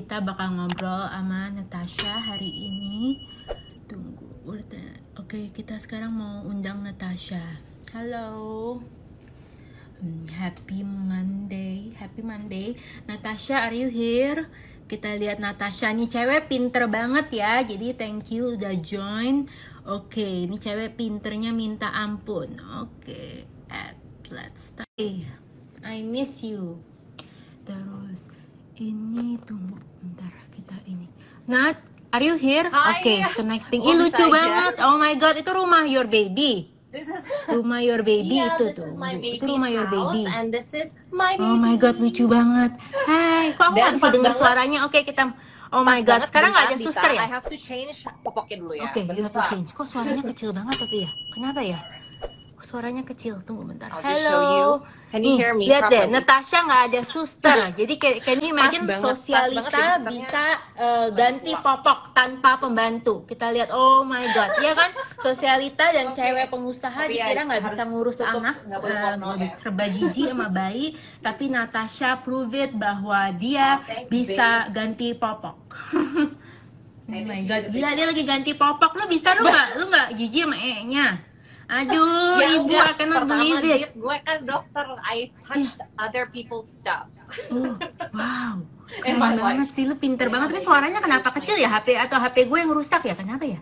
kita bakal ngobrol sama Natasha hari ini. Tunggu, oke, kita sekarang mau undang Natasha. Halo. Happy Monday. Natasha, are you here? Kita lihat Natasha, nih cewek pinter banget ya. Jadi thank you udah join. Oke, ini cewek pinternya minta ampun. Oke, let's start. I miss you. Terus ini tunggu bentar, kita ini. Nat, are you here? Oke, connecting. Ih, lucu banget. Oh my god, itu rumah your baby. Rumah your baby itu tuh. Itu rumah your baby. And this is my baby. Oh my god, lucu banget. Hai, kok aku nggak bisa dengar suaranya? Oke, kita. Oh my god, sekarang nggak ada suster ya? I have to change popoknya dulu ya. Oke, you have to change. Kok suaranya kecil banget tapi ya? Kenapa ya? Kok suaranya kecil? Tunggu bentar. Hello. Can you hear me? Lihat deh, Natasha nggak ada suster. Jadi can you imagine sosialita bisa ganti popok tanpa pembantu. Kita lihat, oh my god, ya kan? Sosialita dan cewek pengusaha dikira nggak bisa ngurus anak, serba jijik sama bayi. Tapi Natasha prove it bahwa dia bisa ganti popok. Oh my god, gila dia lagi ganti popok. Lu bisa lu nggak jijik sama E-nya? Aduh, ya, ibu akan believe it. Gue kan dokter, I touched other people's stuff. Oh, wow, keren banget sih, lu pinter banget. Tapi suaranya kenapa kecil ya? HP atau HP gue yang rusak ya? Kenapa ya?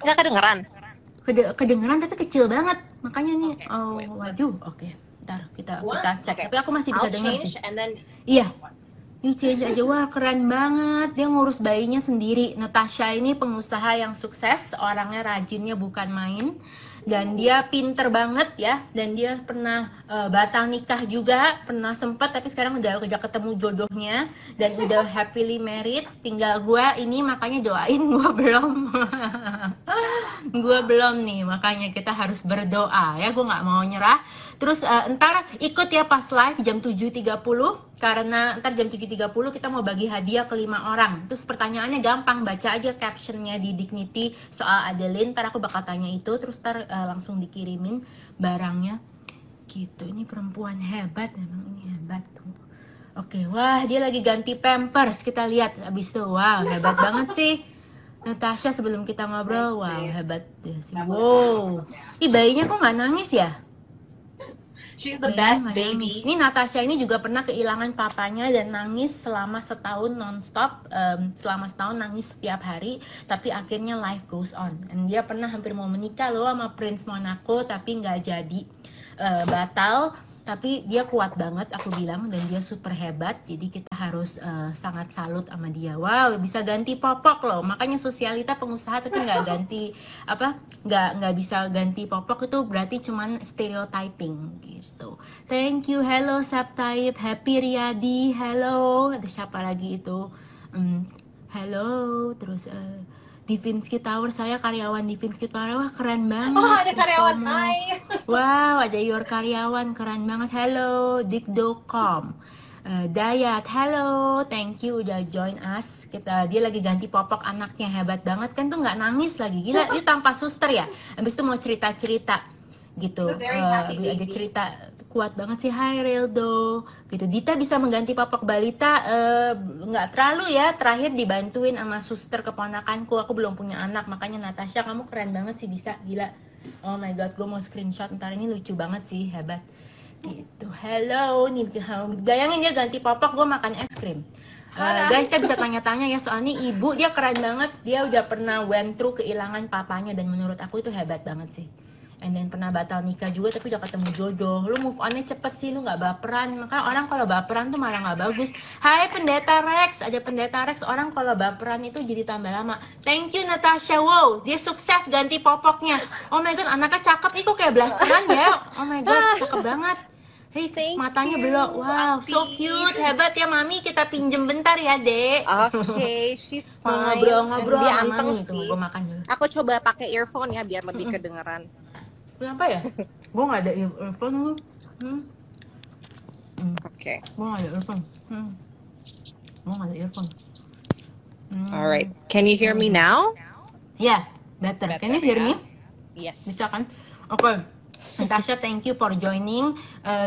Nggak kedengeran. Kedengeran tapi kecil banget. Makanya nih, oh waduh, oke. Ntar kita cek. Tapi aku masih bisa dengar sih. Iya. You change aja, wah keren banget. Dia ngurus bayinya sendiri. Natasha ini pengusaha yang sukses, orangnya rajinnya bukan main. Dan dia pinter banget ya. Dan dia pernah batal nikah juga, pernah sempet, tapi sekarang udah ketemu jodohnya. Dan udah happily married. Tinggal gua ini, makanya doain, gua belum. Gua belum nih, makanya kita harus berdoa ya. Gua nggak mau nyerah. Terus ntar ikut ya pas live jam 7.30. Karena ntar jam 7.30 kita mau bagi hadiah ke 5 orang. Terus pertanyaannya gampang, baca aja captionnya di Dignity soal Adeline. Ntar aku bakal tanya itu, terus ntar langsung dikirimin barangnya. Gitu, ini perempuan hebat, memang ini hebat. Oke, wah dia lagi ganti pampers. Kita lihat abis itu, wow hebat banget sih. Natasha sebelum kita ngobrol, wow hebat deh sih. Wow, ih bayinya kok nggak nangis ya? She's the best baby. Ini Natasha ini juga pernah kehilangan papanya dan nangis selama setahun nonstop. Selama setahun nangis setiap hari. Tapi akhirnya life goes on. Dan dia pernah hampir mau menikah loh sama Prince Monaco, tapi nggak jadi, batal. Tapi dia kuat banget aku bilang, dan dia super hebat. Jadi kita harus sangat salut sama dia. Wow, bisa ganti popok loh. Makanya sosialita pengusaha tapi nggak ganti nggak bisa ganti popok, itu berarti cuman stereotyping gitu. Thank you, hello Saptaib, Happy Riyadi, hello. Ada siapa lagi itu? Hello, terus Divinsky Tower, saya karyawan Divinsky Tower. Wah keren banget. Oh ada karyawan lain. Wow, ada your karyawan, keren banget. Hello Dikdocom, Dayat, hello, thank you udah join us. Dia lagi ganti popok anaknya, hebat banget kan tuh, nggak nangis lagi, gila. Dia tanpa suster ya. Habis itu mau cerita gitu, ada cerita kuat banget sih. Hai Reldo gitu. Dita bisa mengganti popok balita, nggak terlalu ya. Terakhir dibantuin sama suster keponakanku. Aku belum punya anak, makanya Natasha kamu keren banget sih bisa, gila. Oh my god, gue mau screenshot ntar, ini lucu banget sih, hebat gitu. Hello nih, bayangin dia ganti popok, gue makan es krim. Guys, kita bisa tanya-tanya ya, soalnya ibu dia keren banget. Dia udah pernah went through kehilangan papanya, dan menurut aku itu hebat banget sih. And then pernah batal nikah juga, tapi udah ketemu jodoh. Lu move on-nya cepet sih, lu gak baperan. Makanya orang kalau baperan tuh malah gak bagus. Hai Pendeta Rex, ada Pendeta Rex. Orang kalau baperan itu jadi tambah lama. Thank you Natasha, wow, dia sukses ganti popoknya. Oh my god, anaknya cakep. Ih kok kayak blasteran ya. Oh my god, cakep banget. Hei, matanya belok. Wow, so cute, hebat ya Mami. Kita pinjem bentar ya Dek. Oke, she's fine. Ngobrol dia sama anteng Mami. sih. Tunggu, gue makan dulu. Aku coba pakai earphone ya biar lebih kedengeran. Kenapa ya? Gue gak ada earphone lu. Oke. Gue gak ada earphone. Gue gak ada earphone. Alright. Can you hear me now? Yeah, better. Can you hear me? Yes. Bisa kan? Oke. Natasha, thank you for joining.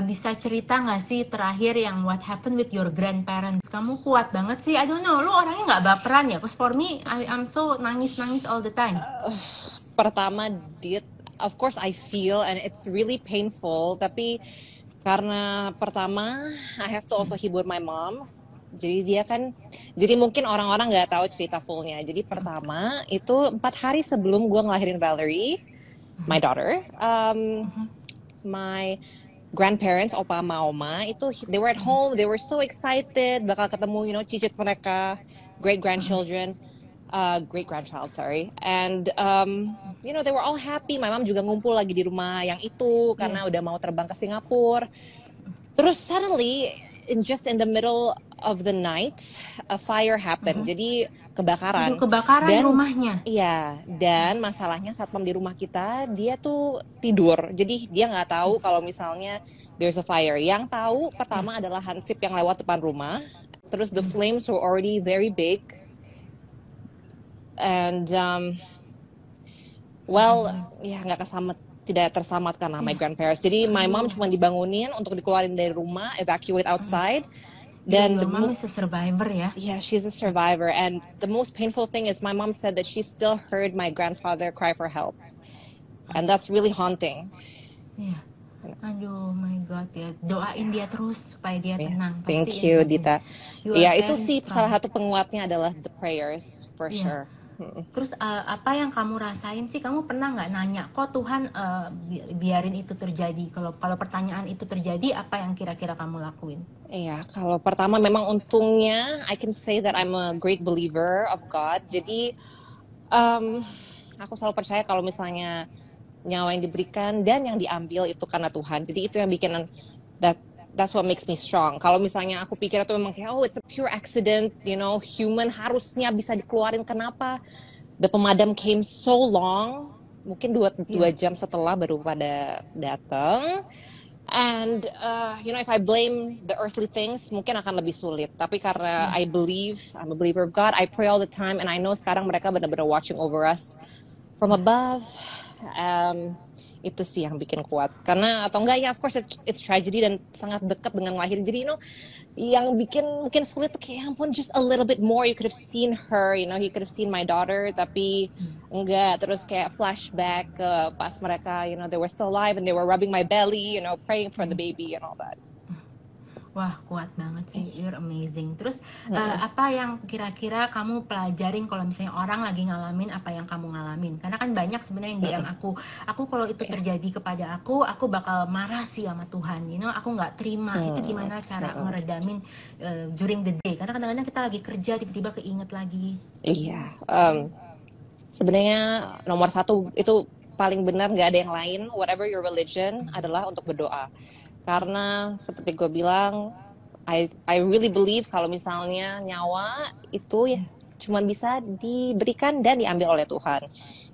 Bisa cerita nggak sih terakhir yang what happened with your grandparents? Kamu kuat banget sih. I don't know, lu orangnya nggak baperan ya? Cause for me, I'm so nangis-nangis all the time. Pertama, of course I feel and it's really painful. Tapi karena pertama, I have to also hibur my mom. Jadi mungkin orang-orang nggak tahu cerita fullnya. Jadi pertama itu 4 hari sebelum gue ngelahirin Valerie, my daughter, my grandparents, opa sama oma itu they were at home, they were so excited bakal ketemu cicit mereka, great grandchild, sorry, and they were all happy. My mom juga ngumpul lagi di rumah yang itu karena udah mau terbang ke Singapura. Terus suddenly just in the middle of the night a fire happened. Jadi kebakaran. Kebakaran dan, rumahnya. Iya, dan masalahnya satpam di rumah kita dia tuh tidur. Jadi dia nggak tahu kalau misalnya there's a fire. Yang tahu pertama adalah hansip yang lewat depan rumah. Terus the flames were already very big. And tidak terselamatkan my grandparents. Jadi my mom cuma dibangunin untuk dikeluarin dari rumah, evacuate outside. Dan your mom is a survivor ya? Yeah, she's a survivor. And the most painful thing is my mom said that she still heard my grandfather cry for help. And that's really haunting. Yeah. Aduh, my God ya. Doain dia terus supaya dia tenang. Thank you, Dita. Ya, itu sih salah satu penguatnya adalah the prayers, for sure. Terus apa yang kamu rasain sih? Kamu pernah nggak nanya, kok Tuhan biarin itu terjadi? Kalau pertanyaan itu terjadi, apa yang kira-kira kamu lakuin? Iya, kalau pertama memang untungnya, I can say that I'm a great believer of God. Jadi aku selalu percaya kalau misalnya nyawa yang diberikan dan yang diambil itu karena Tuhan. Jadi itu yang bikin that's what makes me strong. Kalau misalnya aku pikir itu memang kayak it's a pure accident, human harusnya bisa dikeluarin, kenapa the pemadam came so long, mungkin 2 jam setelah baru pada datang. And if I blame the earthly things mungkin akan lebih sulit. Tapi karena I'm a believer of God, I pray all the time, and I know sekarang mereka benar-benar watching over us from above. Itu sih yang bikin kuat. Karena atau enggak of course it's tragedy dan sangat dekat dengan lahir. Jadi yang bikin mungkin sulit kayak ampun, just a little bit more you could have seen her, you could have seen my daughter, tapi enggak, terus kayak flashback ke pas mereka they were still alive and they were rubbing my belly, praying for the baby and all that. Wah, kuat banget sih, you're amazing. Terus apa yang kira-kira kamu pelajarin kalau misalnya orang lagi ngalamin apa yang kamu ngalamin? Karena kan banyak sebenarnya yang DM aku kalau itu terjadi kepada aku bakal marah sih sama Tuhan, aku nggak terima. Itu gimana cara ngeredamin during the day? Karena kadang-kadang kita lagi kerja tiba-tiba keinget lagi. Iya, sebenarnya nomor 1 itu paling benar, nggak ada yang lain. Whatever your religion adalah untuk berdoa. Karena seperti gue bilang, I really believe kalau misalnya nyawa itu ya cuma bisa diberikan dan diambil oleh Tuhan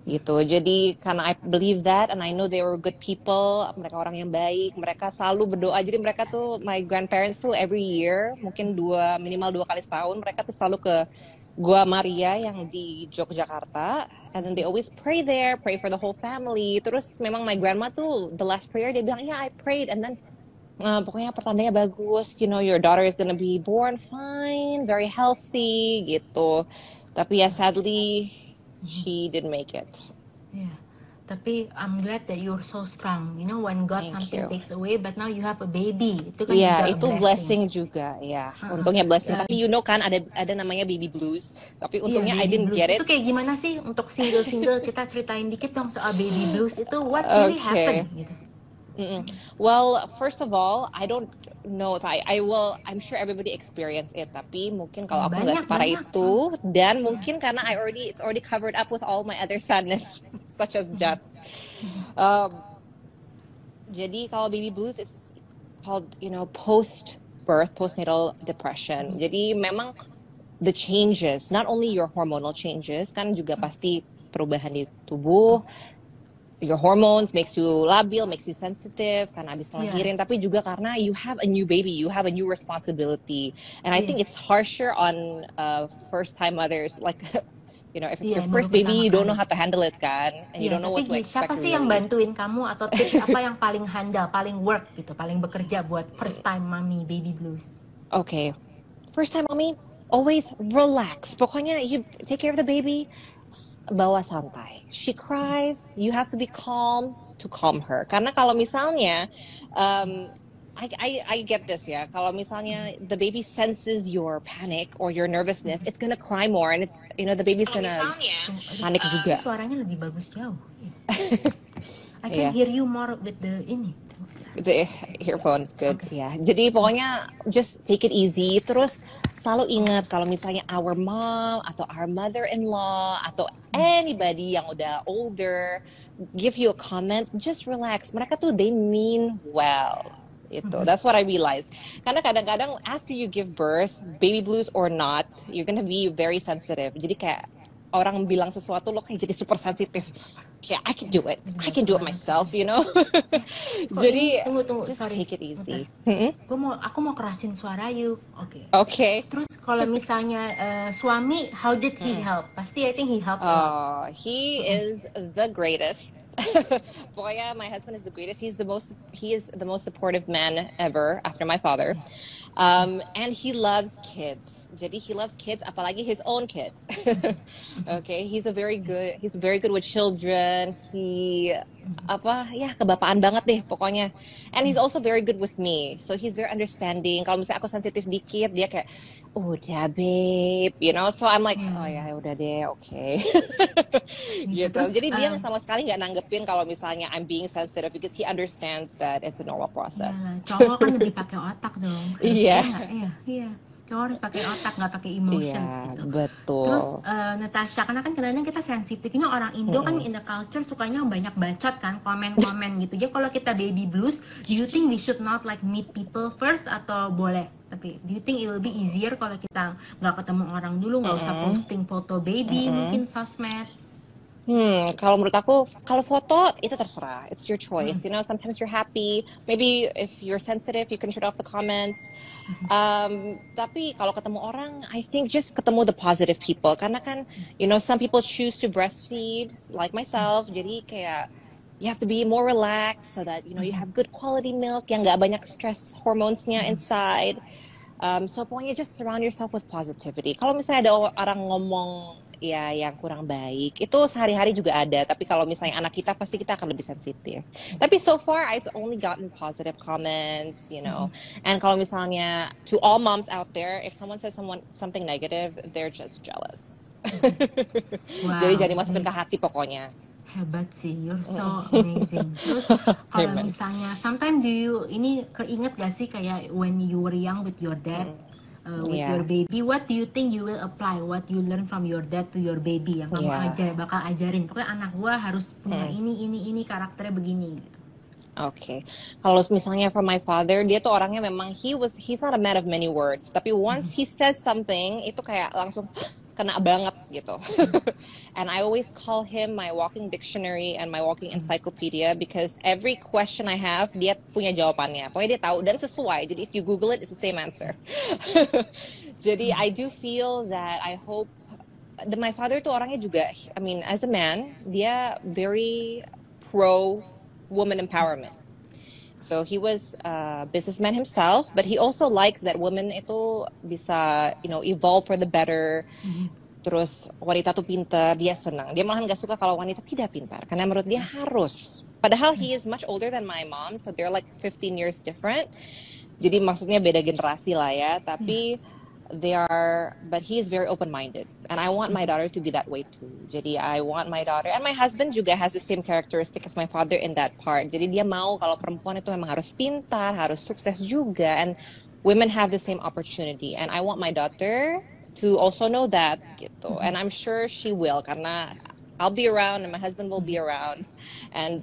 gitu. Jadi karena I believe that and I know they were good people, mereka orang yang baik, mereka selalu berdoa. Jadi mereka tuh, my grandparents tuh every year, mungkin minimal 2 kali setahun, mereka tuh selalu ke Gua Maria yang di Yogyakarta, and then they always pray there, pray for the whole family. Terus memang my grandma tuh the last prayer dia bilang, I prayed, and then pokoknya pertandanya bagus, your daughter is gonna be born fine, very healthy gitu. Tapi ya sadly she didn't make it. Yeah. Tapi I'm glad that you're so strong. When God something takes away, but now you have a baby. Itu kan juga itu blessing juga, ya. Untungnya blessing. Tapi kan ada namanya baby blues. Tapi untungnya I didn't get it. Itu kayak gimana sih untuk single kita ceritain dikit dong soal baby blues itu, what really happened gitu. Well, first of all, I don't know if I will. I'm sure everybody experience it. Tapi mungkin kalau aku nggak separah itu, dan mungkin karena it's already covered up with all my other sadness, such as death. Jadi kalau baby blues, it's called postnatal depression. Jadi memang the changes, not only your hormonal changes, kan juga pasti perubahan di tubuh. Your hormones makes you labil, makes you sensitive karena habis ngelahirin, tapi juga karena you have a new baby, you have a new responsibility, and I think it's harsher on first time mothers. Like You know, if it's Iya, your baru first baby, pertama you don't know kali. how to handle it kan, and you Iya, don't know tapi what to expect siapa sih yang really. bantuin kamu atau tips apa yang paling handal, paling work gitu, paling bekerja buat first time mommy baby blues? Okay, first time mommy, always relax. Pokoknya you take care of the baby, bawa santai. She cries, you have to be calm to calm her. Karena kalau misalnya, I get this ya. Kalau misalnya the baby senses your panic or your nervousness, it's gonna cry more, and it's the baby's Kalau gonna misalnya, panik Tapi juga. suaranya lebih bagus jauh. I Iya. can hear you more with the ini. The earphone is good. Okay. Ya. Jadi pokoknya just take it easy. Terus selalu ingat kalau misalnya our mom atau our mother-in-law atau anybody yang udah older give you a comment, just relax. Mereka tuh they mean well. Itu. That's what I realized. Karena kadang-kadang after you give birth, baby blues or not, you're gonna be very sensitive. Jadi kayak orang bilang sesuatu lo kayak jadi super sensitif. Kayak I can do it. I can do it myself, you know. Kok Jadi ini, tunggu, just sorry. take it easy. Aku mau kerasin suara you. Oke. Okay. Terus kalau misalnya suami, how did he help? Pasti I think he helps a lot. He is the greatest. Pokoknya my husband is the greatest. He is the most supportive man ever after my father. And he loves kids. Jadi he loves kids, apalagi his own kid. Okay, he's very good with children. Kebapaan banget deh pokoknya. And he's also very good with me. So he's very understanding. Kalau misalnya aku sensitif dikit, dia kayak, udah babe, you know. So I'm like, oh ya udah deh, okay. Gitu. Terus, Jadi dia sama sekali nggak nanggepin kalau misalnya I'm being sensitive because he understands that it's a normal process. Cowok kan lebih pakai otak dong. Iya. Iya. Cowok harus pakai otak, nggak pakai emotions Iya, gitu. betul. Terus Natasha, karena kan kadang-kadang kita sensitif. Ini orang Indo kan in the culture sukanya banyak bacot kan, komen-komen gitu. Jadi kalau kita baby blues, do you think we should not like meet people first atau boleh? Tapi do you think it will be easier kalau kita nggak ketemu orang dulu, nggak usah posting foto baby, mungkin sosmed? Kalau menurut aku, kalau foto itu terserah. It's your choice. You know, sometimes you're happy. Maybe if you're sensitive, you can shut off the comments. Tapi kalau ketemu orang, I think just ketemu the positive people. Karena kan, you know, some people choose to breastfeed, like myself. Jadi kayak you have to be more relaxed so that you know you have good quality milk yang nggak banyak stress hormonesnya inside. So pokoknya just surround yourself with positivity. Kalau misalnya ada orang ngomong ya yang kurang baik, itu sehari-hari juga ada. Tapi kalau misalnya anak kita, pasti kita akan lebih sensitif. Tapi so far I've only gotten positive comments, you know. And kalau misalnya to all moms out there, if someone says something negative, they're just jealous. Wow. Jadi jangan dimasukin ke hati pokoknya. Hebat sih, you're so amazing. Terus kalau misalnya, sometimes ini keinget gak sih kayak when you were young with your dad, with your baby, what do you think you will apply, what you learn from your dad to your baby yang kamu bakal ajarin, pokoknya anak gua harus punya ini karakternya begini gitu. Okay. Kalau misalnya from my father, dia tuh orangnya memang he's not a man of many words, tapi once he says something itu kayak langsung kena banget gitu. And I always call him my walking dictionary and my walking encyclopedia because every question I have dia punya jawabannya. Pokoknya dia tahu dan sesuai. Jadi if you Google it, it's the same answer. Jadi I do feel that I hope my father tuh orangnya juga, I mean as a man, dia very pro woman empowerment. So he was a businessman himself, but he also likes that women itu bisa, you know, evolve for the better. Terus wanita tuh pintar, dia senang. Dia malahan gak suka kalau wanita tidak pintar, karena menurut dia harus. Padahal he is much older than my mom, so they're like 15 years different. Jadi maksudnya beda generasi lah ya, tapi but he is very open-minded, and I want my daughter to be that way too. Jadi I want my daughter, and my husband juga has the same characteristic as my father in that part. Jadi dia mau kalau perempuan itu memang harus pintar, harus sukses juga, and women have the same opportunity. And I want my daughter to also know that gitu. And I'm sure she will, karena I'll be around and my husband will be around. And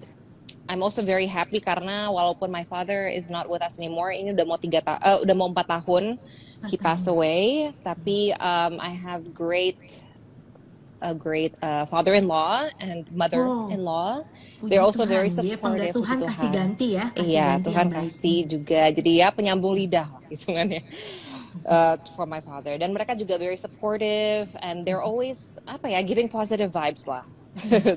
I'm also very happy karena walaupun my father is not with us anymore, ini udah mau 4 tahun he passed away, tapi I have a great father-in-law and mother-in-law. They're also very supportive. Tuhan kasih ganti ya. Iya, Tuhan kasih juga. Jadi ya penyambung lidah lah hitungannya. for my father. Dan mereka juga very supportive and they're always giving positive vibes lah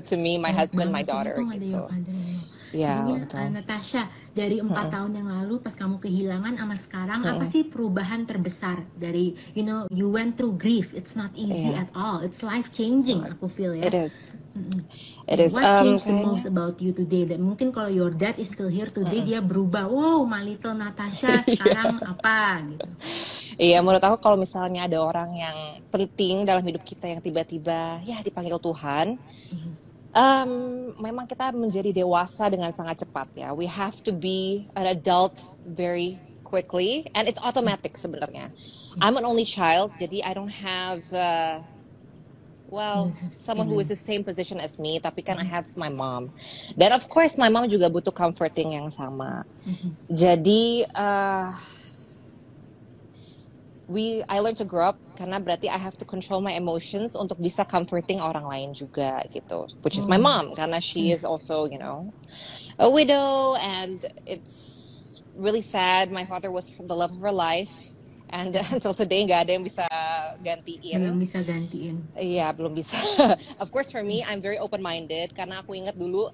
to me, my husband, my daughter Untung ada gitu. your father-in-law. Ya, Jadinya, untung. Natasha, dari 4 tahun yang lalu pas kamu kehilangan sama sekarang, apa sih perubahan terbesar dari, you went through grief. It's not easy Yeah. at all. It's life changing, aku feel ya. It is. Mm-mm. It is. What changed the kayaknya- most about you today? Dan mungkin kalau your dad is still here today, dia berubah. Wow, my little Natasha sekarang apa gitu. Iya, menurut aku kalau misalnya ada orang yang penting dalam hidup kita yang tiba-tiba ya dipanggil Tuhan, memang kita menjadi dewasa dengan sangat cepat ya. We have to be an adult very quickly, and it's automatic sebenarnya. I'm an only child, jadi I don't have someone who is the same position as me, tapi kan I have my mom. Dan of course my mom juga butuh comforting yang sama. Jadi I learned to grow up karena berarti I have to control my emotions untuk bisa comforting orang lain juga gitu, which is my mom karena she is also a widow and it's really sad. My father was the love of her life and until today nggak ada yang bisa gantiin. Belum bisa gantiin. Iya, belum bisa. Of course for me I'm very open-minded karena aku ingat dulu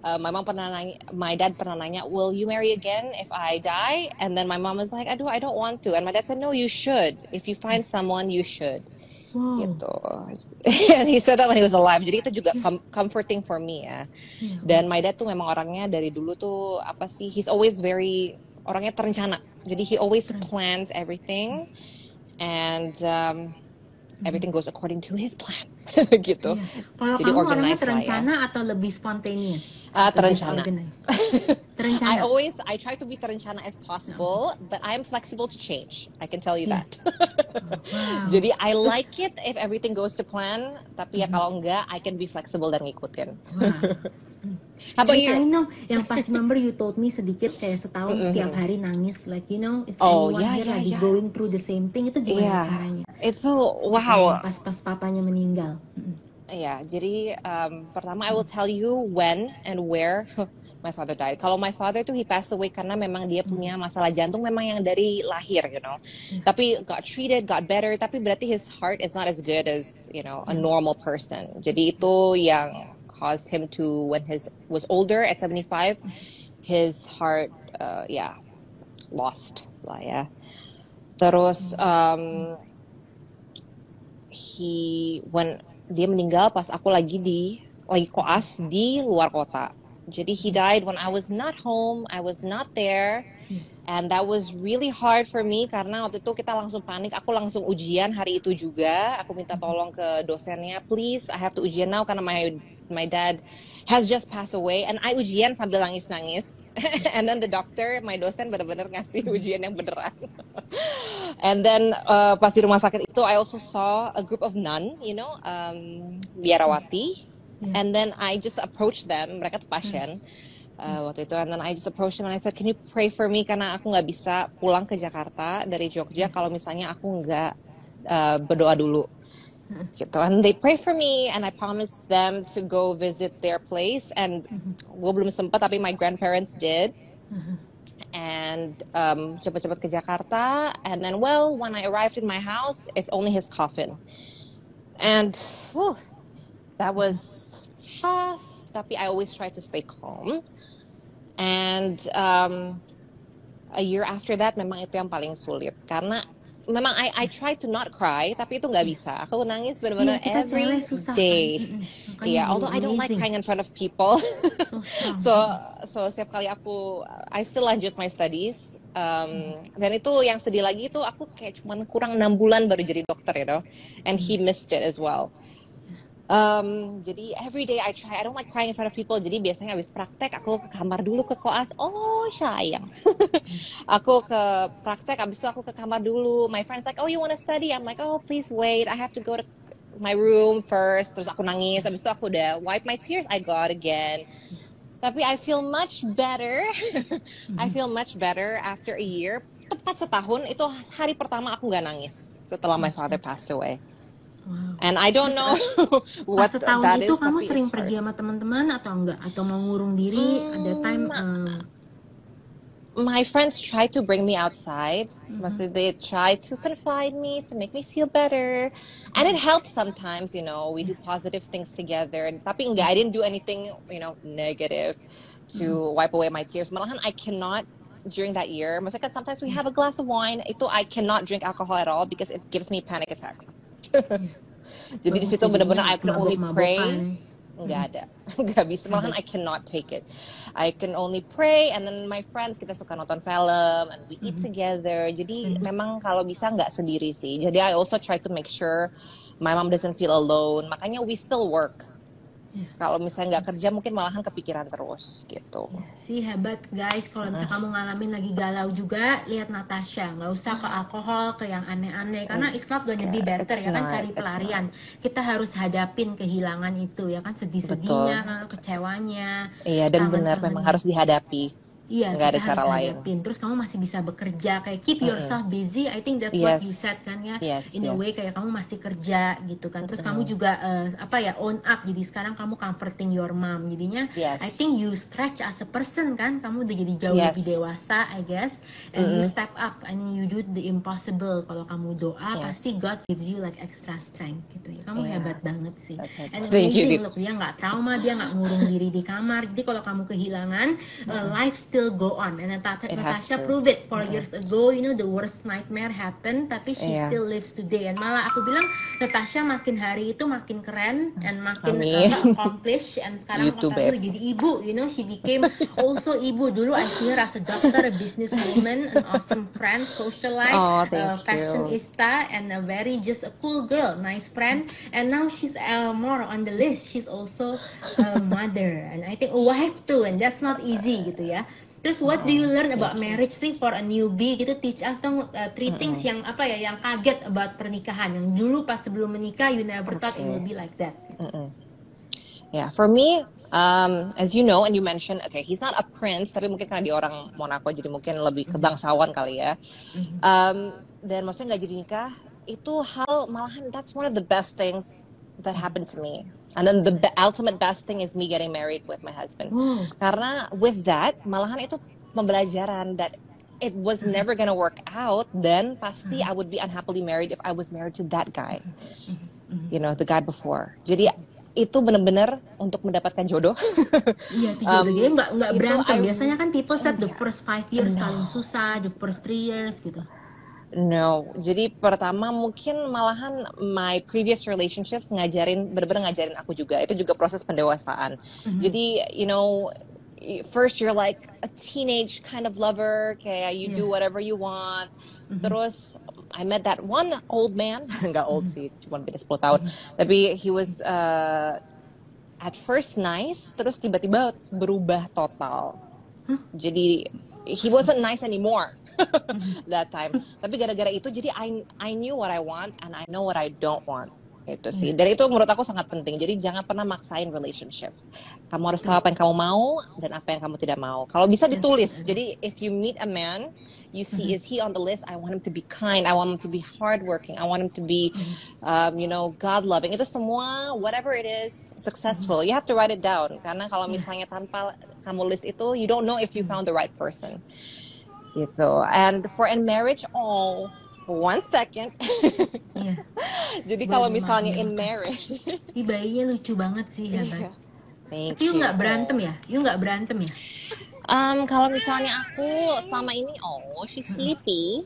my dad pernah nanya, will you marry again if I die? And then my mom was like, I don't want to. And my dad said, no, you should. If you find someone, you should. Wow. Gitu. And he said that when he was alive. Jadi itu juga comforting for me ya. Yeah. Dan my dad tuh memang orangnya dari dulu tuh he's always orangnya terencana. Jadi he always plans everything. And everything goes according to his plan. Gitu. Iya. Kalau Jadi kamu orangnya organized lah ya. terencana atau lebih spontaneous? Terencana. Terencana. I try to be terencana as possible, but I'm flexible to change. I can tell you Yeah. that. Wow. Jadi I like it if everything goes to plan, tapi ya kalau enggak, I can be flexible dan ngikutin. Wow. How about you? Ceritain dong, yang pas remember you told me sedikit kayak setahun setiap hari nangis, like if Oh, anyone yeah, here yeah, lagi yeah. going through the same thing, itu gimana Iya, caranya? itu wow. Pas papanya meninggal. Iya, jadi pertama I will tell you when and where my father died. Kalau my father tuh he passed away karena memang dia punya masalah jantung memang yang dari lahir, Tapi got treated, got better, tapi berarti his heart is not as good as, a normal person. Jadi itu yang caused him to, when he was older at 75, his heart, lost lah ya. Terus when dia meninggal pas aku lagi koas di luar kota. Jadi he died when I was not home, I was not there, and that was really hard for me karena waktu itu kita langsung panik, aku langsung ujian hari itu juga, aku minta tolong ke dosennya, please I have to ujian now karena my dad has just passed away, and I ujian sambil nangis-nangis, and then the doctor, my dosen benar-benar ngasih ujian yang beneran, and then pas di rumah sakit itu I also saw a group of nun, biarawati. And then I just approached them, mereka tuh pasien waktu itu, and then I just approached them and I said, can you pray for me karena aku nggak bisa pulang ke Jakarta dari Jogja kalau misalnya aku nggak berdoa dulu, gitu. And they pray for me and I promised them to go visit their place, and gue belum sempat tapi my grandparents did, and cepat-cepat ke Jakarta, and then when I arrived in my house, it's only his coffin, and that was tough, tapi I always try to stay calm. And a year after that, memang itu yang paling sulit. Karena memang I try to not cry, tapi itu nggak bisa. Aku nangis benar-benar Kita every cewek susah day. kan? Yeah, although I don't like crying in front of people. So setiap kali I still lanjut my studies. Dan itu yang sedih lagi itu aku kayak cuman kurang 6 bulan baru jadi dokter, and he missed it as well. Jadi every day I don't like crying in front of people. Jadi biasanya habis praktek aku ke kamar dulu ke koas. Oh sayang, aku ke praktek habis itu aku ke kamar dulu. My friends like, oh you wanna study? I'm like, oh please wait, I have to go to my room first. Terus aku nangis. Habis itu aku udah wipe my tears, I go out again. Tapi I feel much better. I feel much better after a year. Tepat setahun itu hari pertama aku nggak nangis setelah my father passed away. Wow. And I don't know Pas what setahun that itu is, kamu tapi sering it's hard. pergi sama teman-teman atau enggak? Atau mau ngurung diri? Ada time my friends try to bring me outside. Maksudnya they try to confide me to make me feel better, and it helps sometimes. We do positive things together. Tapi enggak, I didn't do anything negative to wipe away my tears. Malahan I cannot during that year. Maksudnya kan sometimes we have a glass of wine. Itu I cannot drink alcohol at all because it gives me panic attack. Jadi di situ benar-benar I can only pray. Nggak ada, nggak bisa, malahan I cannot take it. I can only pray, and then my friends, kita suka nonton film and we eat together. Jadi memang kalau bisa nggak sendiri sih. Jadi I also try to make sure my mom doesn't feel alone. Makanya we still work. Kalau misalnya nggak kerja mungkin malahan kepikiran terus gitu. Sih hebat guys, kalau misalnya kamu ngalamin lagi galau juga, lihat Natasha, nggak usah ke alkohol, ke yang aneh-aneh, karena it's not gonna be better ya kan, cari pelarian. Kita harus hadapin kehilangan itu ya kan, sedih-sedihnya, kecewanya. Iya, dan benar memang harus dihadapi. Iya, nggak ada cara lain. Terus kamu masih bisa bekerja, kayak keep yourself busy. I think that's what you said kan ya. In a way kayak kamu masih kerja gitu kan. Terus kamu juga own up. Jadi sekarang kamu comforting your mom. Jadinya I think you stretch as a person kan. Kamu udah jadi jauh lebih dewasa, I guess. And you step up and you do the impossible. Kalau kamu doa, pasti God gives you like extra strength gitu ya. Kamu hebat banget sih. And amazing, look, dia nggak trauma, dia nggak ngurung diri di kamar. Jadi kalau kamu kehilangan, life still go on. And Natasha proved it 4 years ago. The worst nightmare happened, tapi she still lives today. And malah aku bilang Natasha makin hari itu makin keren and makin accomplished. And sekarang udah jadi ibu. She became also ibu. Dulu I see her as a doctor, a businesswoman, an awesome friend, socialite, fashionista, and a very just a cool girl, nice friend. And now she's more on the list. She's also a mother, and I think a wife too. And that's not easy gitu ya. Terus what do you learn about marriage sih for a newbie gitu? Teach us dong 3 things yang yang kaget about pernikahan, yang dulu pas sebelum menikah you never thought it would be like that. Yeah, for me, as you know and you mentioned, he's not a prince, tapi mungkin karena dia orang Monaco jadi mungkin lebih ke bangsawan kali ya. Dan maksudnya nggak jadi nikah itu hal malahan that's one of the best things that happened to me. And then the ultimate best thing is me getting married with my husband. Karena with that, malahan itu pembelajaran that it was never gonna work out. Then pasti I would be unhappily married if I was married to that guy. The guy before. Jadi itu benar-benar untuk mendapatkan jodoh. Iya, jodoh. Jadi nggak berantem. Biasanya kan people said the first 5 years paling susah, the first 3 years gitu. No, jadi pertama mungkin malahan my previous relationships benar-benar ngajarin aku juga. Itu juga proses pendewasaan. Jadi, first you're like a teenage kind of lover, kayak you do whatever you want. Terus I met that one old man, nggak old sih, cuma beda 10 tahun. Tapi he was at first nice, terus tiba-tiba berubah total. Jadi he wasn't nice anymore that time. Tapi gara-gara itu jadi I knew what I want and I know what I don't want. Itu sih. Dan itu menurut aku sangat penting. Jadi jangan pernah maksain relationship. Kamu harus tahu apa yang kamu mau dan apa yang kamu tidak mau. Kalau bisa ditulis. Jadi if you meet a man, you see is he on the list? I want him to be kind. I want him to be hardworking. I want him to be, God loving. Itu semua, whatever it is, successful. You have to write it down. Karena kalau misalnya tanpa kamu list itu, you don't know if you found the right person. Gitu. And for in marriage, 1 second. Jadi kalau misalnya in marriage, bayinya lucu banget sih, hebat. Thank you nggak berantem ya? You nggak berantem ya? Kalau misalnya aku selama ini, she's sleepy.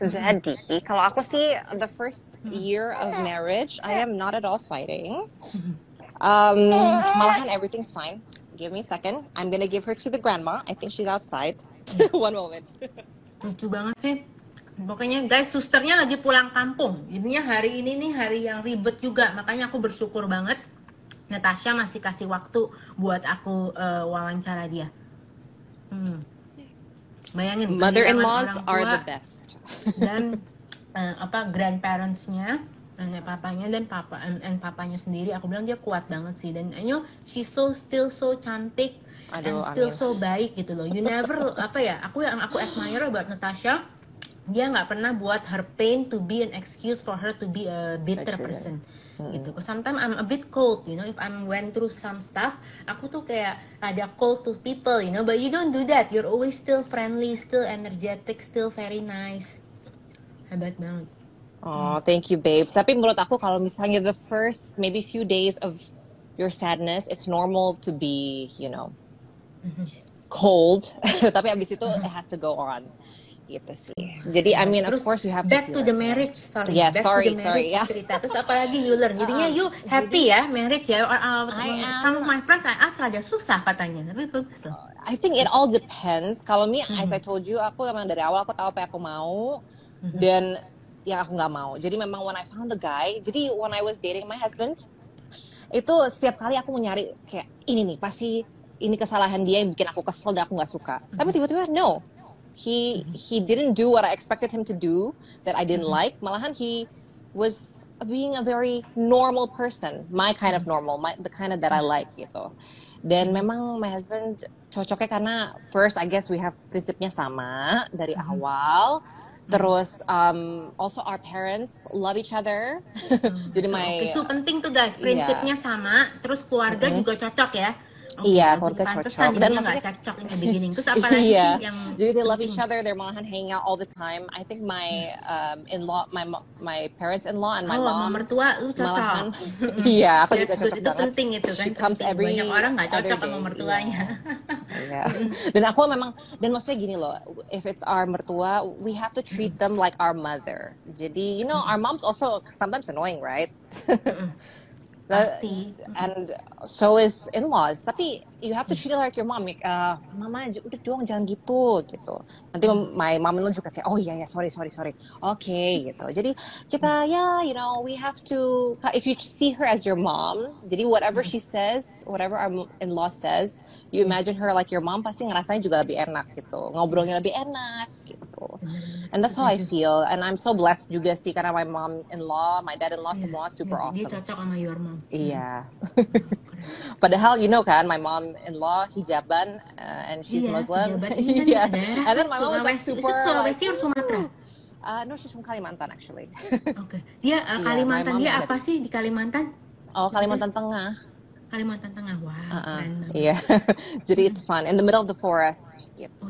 Jadi kalau aku sih the first year of marriage, I am not at all fighting. Malahan everything's fine. Give me a second. I'm gonna give her to the grandma. I think she's outside. 1 moment. Lucu banget sih. Pokoknya guys, susternya lagi pulang kampung. Jadinya hari ini nih hari yang ribet juga. Makanya aku bersyukur banget Natasha masih kasih waktu buat aku wawancara dia. Bayangin, mother-in-laws are the best. Dan grandparents-nya, nenek papanya dan papanya sendiri, aku bilang dia kuat banget sih. Dan she's still so cantik. And still so baik gitu loh. You never aku admire about Natasha, dia nggak pernah buat her pain to be an excuse for her to be a bitter person. gitu. Cause sometimes I'm a bit cold, you know, if I'm went through some stuff, aku tuh kayak rada cold to people, you know, but you don't do that. You're always still friendly, still energetic, still very nice. Hebat banget. Oh, thank you, babe. Tapi menurut aku kalau misalnya the first maybe few days of your sadness, it's normal to be, you know, cold. Tapi abis itu it has to go on. Gitu sih. Jadi I mean, of Terus course you have back to to the marriage, sorry. Yeah, back sorry, to the marriage yeah. cerita. Terus apalagi you learn. Jadinya you happy ya marriage ya. Some of my friends I ask rada susah katanya, tapi bagus loh. I think it all depends. Kalau me, as I told you, aku memang dari awal aku tahu apa yang aku mau dan yang aku nggak mau. Jadi memang when I found the guy, jadi when I was dating my husband, itu setiap kali aku mau nyari kayak ini nih pasti ini kesalahan dia yang bikin aku kesel dan aku nggak suka. Tapi tiba-tiba no. He didn't do what I expected him to do that I didn't like. Malahan he was being a very normal person, my kind of normal, the kind of that I like gitu. Dan memang my husband cocoknya karena first I guess we have prinsipnya sama dari awal. Terus also our parents love each other. Jadi So penting tuh guys, prinsipnya sama, terus keluarga juga cocok ya. Iya, keluarga cocok. Dan nggak cocok in the beginning. Terus apa lagi sih yang jadi they love each other. They're malahan hanging out all the time. I think my in-law, my parents-in-law and my mom. Sama mertua lu cocok. Malahan, iya, aku juga cocok itu banget. Penting itu kan. She comes every banyak orang nggak cocok sama day. mertuanya. Iya. Dan aku memang, dan maksudnya gini loh, if it's our mertua, we have to treat them like our mother. Jadi, you know, our moms also sometimes annoying, right? Pasti. And so is in-laws. Tapi you have to treat her like your mom. Mama udah dong jangan gitu. Nanti my mom-in-law juga kayak oh iya sorry. Okay, gitu. Jadi kita you know we have to, if you see her as your mom, jadi whatever she says, whatever our in-law says, you imagine her like your mom, pasti ngerasanya juga lebih enak gitu. Ngobrolnya lebih enak gitu. And that's how I feel. And I'm so blessed juga sih karena my mom-in-law, my dad-in-law semua super awesome. Dia cocok sama your mom. Iya. Padahal you know kan, my mom-in-law hijaban and she's Muslim. Iya. And then my mom was like super. Sulawesi or Sumatera? No, she's from Kalimantan actually. Oke. Dia Kalimantan dia apa sih di Kalimantan? Oh, Kalimantan Tengah. Kalimantan Tengah, wow, keren banget. Iya, jadi it's fun in the middle of the forest. Gitu.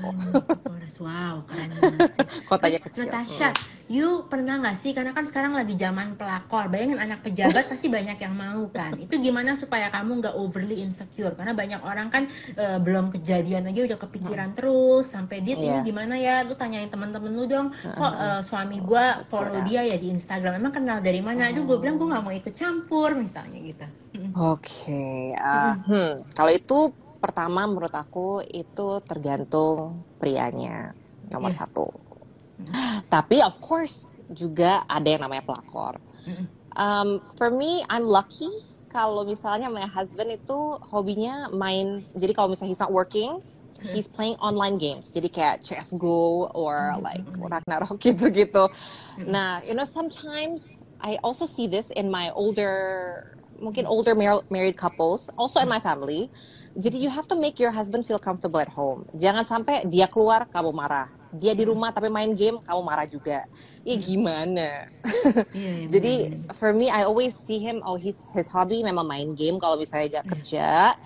Wow, keren banget sih. Kotanya kecil. Natasha, you pernah nggak sih, karena kan sekarang lagi zaman pelakor, bayangin anak pejabat pasti banyak yang mau kan. Itu gimana supaya kamu nggak overly insecure? Karena banyak orang kan belum kejadian aja udah kepikiran terus, sampai dia ini gimana ya? Lu tanyain temen-temen lu dong, kok suami gua follow dia ya di Instagram, emang kenal dari mana? Aduh, gue bilang gue nggak mau ikut campur misalnya gitu. Oke, kalau itu pertama menurut aku itu tergantung prianya nomor satu. Tapi of course juga ada yang namanya pelakor. For me, I'm lucky kalau misalnya my husband itu hobinya main. Jadi kalau misalnya he's not working, he's playing online games. Jadi kayak CS:GO or like Ragnarok gitu-gitu. Nah, you know sometimes I also see this in my mungkin older married couples, also in my family. Jadi you have to make your husband feel comfortable at home. Jangan sampai dia keluar, kamu marah. Dia di rumah tapi main game, kamu marah juga. Ya gimana? Jadi for me, I always see him, his hobby memang main game kalau misalnya gak kerja.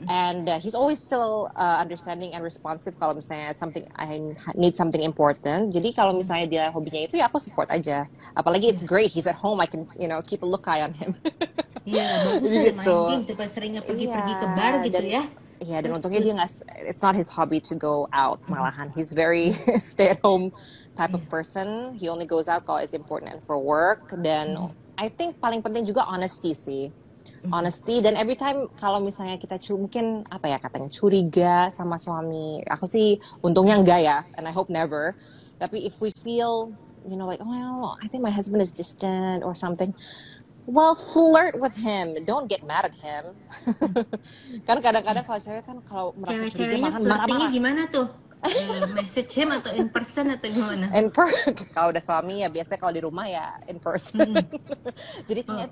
And he's always still understanding and responsive kalau misalnya I need something important. Jadi kalau misalnya dia hobinya itu ya aku support aja. Apalagi it's great, he's at home, I can keep a look eye on him. Iya, bagus gitu. Main game daripada seringnya pergi-pergi ke bar gitu ya. Iya, dan untungnya dia it's not his hobby to go out, malahan he's very stay at home type of person. He only goes out kalau it's important and for work. Dan I think paling penting juga honesty sih. Honesty, dan every time kalau misalnya kita mungkin apa ya katanya curiga sama suami, aku sih untungnya enggak ya, and I hope never. Tapi if we feel like I think my husband is distant or something, well, flirt with him. Don't get mad at him. Kan kadang-kadang kalau cewek kan kalau merasa curiga malah marah-marah. Gimana tuh? Message him atau in person atau gimana? Kalau udah suami ya biasanya kalau di rumah ya in person. Jadi kayak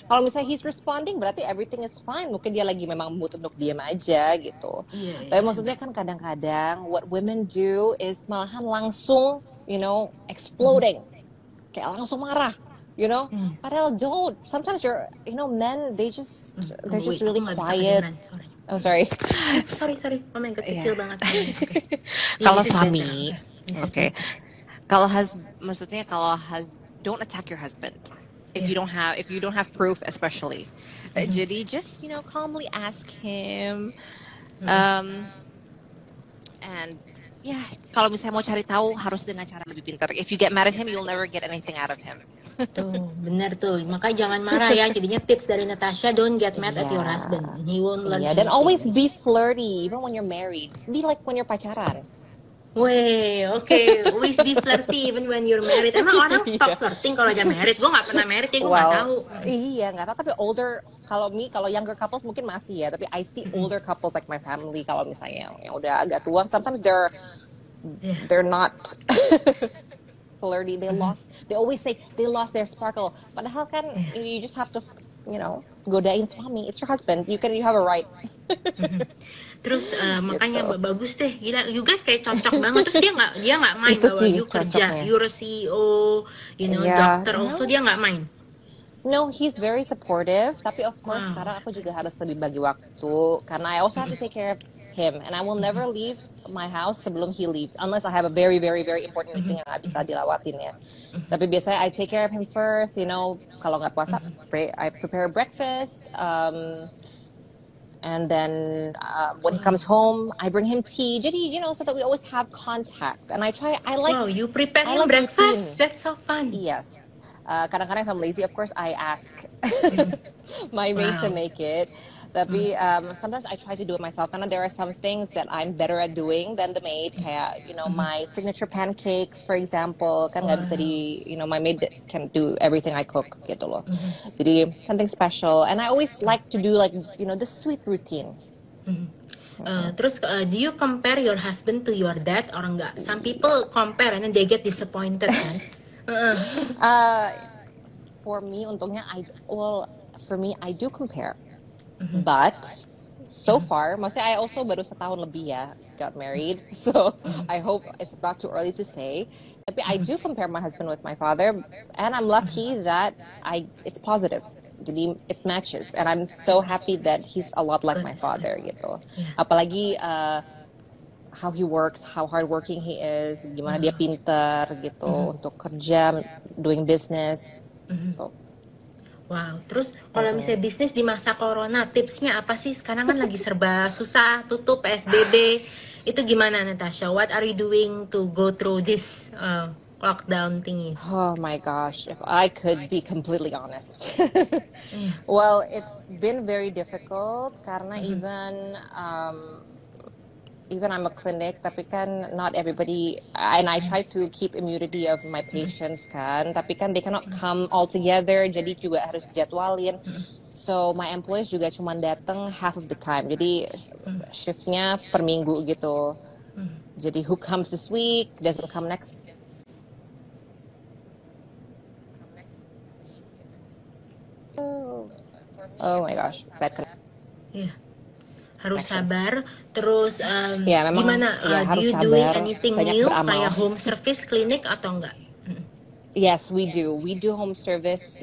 kalau misalnya he's responding berarti everything is fine. Mungkin dia lagi memang mood untuk diam aja gitu. Tapi maksudnya kan kadang-kadang what women do is malahan langsung exploding. Kayak langsung marah. you know. Hmm. Padahal don't. Sometimes men they're just Wait, really aku nggak bisa quiet. kedengeran, sorry. Oh sorry. Sorry, oh my god, Yeah. kecil banget suaranya. Oke. Yeah, Kalau this is better. suami, Okay. This is okay. better. Maksudnya don't attack your husband if Yeah. you don't have proof, especially. Mhm. Jadi just calmly ask him, Mhm. and yeah, kalau misalnya mau cari tahu harus dengan cara lebih pintar. If you get mad at him, you'll never get anything out of him. Tuh, benar tuh. Makanya jangan marah ya. Jadinya tips dari Natasha, don't get mad at your Yeah. husband. He won't learn Yeah, dan anything. always be flirty even when you're married. Be like when you're pacaran. Weh, oke. Always be flirty even when you're married. Emang orang stop flirting kalau udah married? Gue nggak pernah married, ya gue nggak tahu. Iya, nggak tahu. Tapi kalau younger couples mungkin masih ya. Tapi I see older couples like my family, kalau misalnya yang udah agak tua, sometimes Yeah. they're not flirty. They always say they lost their sparkle. Padahal kan you just have to, godain suami. It's your husband. You have a right. Terus makanya Gitu. bagus deh, gila, you guys kayak cocok banget. Terus dia nggak main Itu bahwa sih you kerja, cocoknya. you're a CEO, Yeah. dokter also, dia nggak main. No, he's very supportive. Tapi of course Wow. sekarang aku juga harus lebih bagi waktu karena I also have to take care of him, and I will never leave my house sebelum he leaves unless I have a very very very important meeting yang nggak bisa dilawatin ya. Tapi biasanya I take care of him first. Kalau nggak puasa, I prepare breakfast. And then when he comes home, I bring him tea. Jadi, so that we always have contact. And I like. Wow, you prepare I him like breakfast? routine. That's so fun. Yes. Kadang-kadang if I'm lazy, of course, I ask my maid to Wow. make it. Tapi sometimes I try to do it myself karena there are some things that I'm better at doing than the maid. Kayak, my signature pancakes, for example, kan nggak bisa my maid can do everything I cook gitu loh. Jadi something special. And I always like to do the sweet routine. Terus do you compare your husband to your dad or enggak? Some people compare and then they get disappointed kan? For me, untungnya for me, I do compare. But so far, maksudnya I also baru setahun lebih ya got married, so I hope it's not too early to say. Tapi I do compare my husband with my father, and I'm lucky that it's positive. Jadi it matches, and I'm so happy that he's a lot like my father gitu. Apalagi how he works, how hardworking he is, gimana dia pintar gitu untuk kerja, doing business. So, Wow, terus kalau misalnya bisnis di masa corona, tipsnya apa sih? Sekarang kan lagi serba susah, tutup PSBB. Itu gimana, Natasha? What are you doing to go through this lockdown thingy? oh my gosh, if I could be completely honest. Yeah. Well, it's been very difficult karena even I'm a clinic, tapi kan not everybody, and I try to keep immunity of my patients kan, tapi kan they cannot come all together, jadi juga harus jadwalin. So my employees juga cuma datang half of the time, jadi shiftnya per minggu gitu. Jadi who comes this week doesn't come next. Oh my gosh, bad connection. Iya. Harus sabar. Terus Ya, memang, gimana? ya, Do harus you doing sabar, anything banyak new beramal. kayak home service klinik atau enggak? Yes, we do. We do home service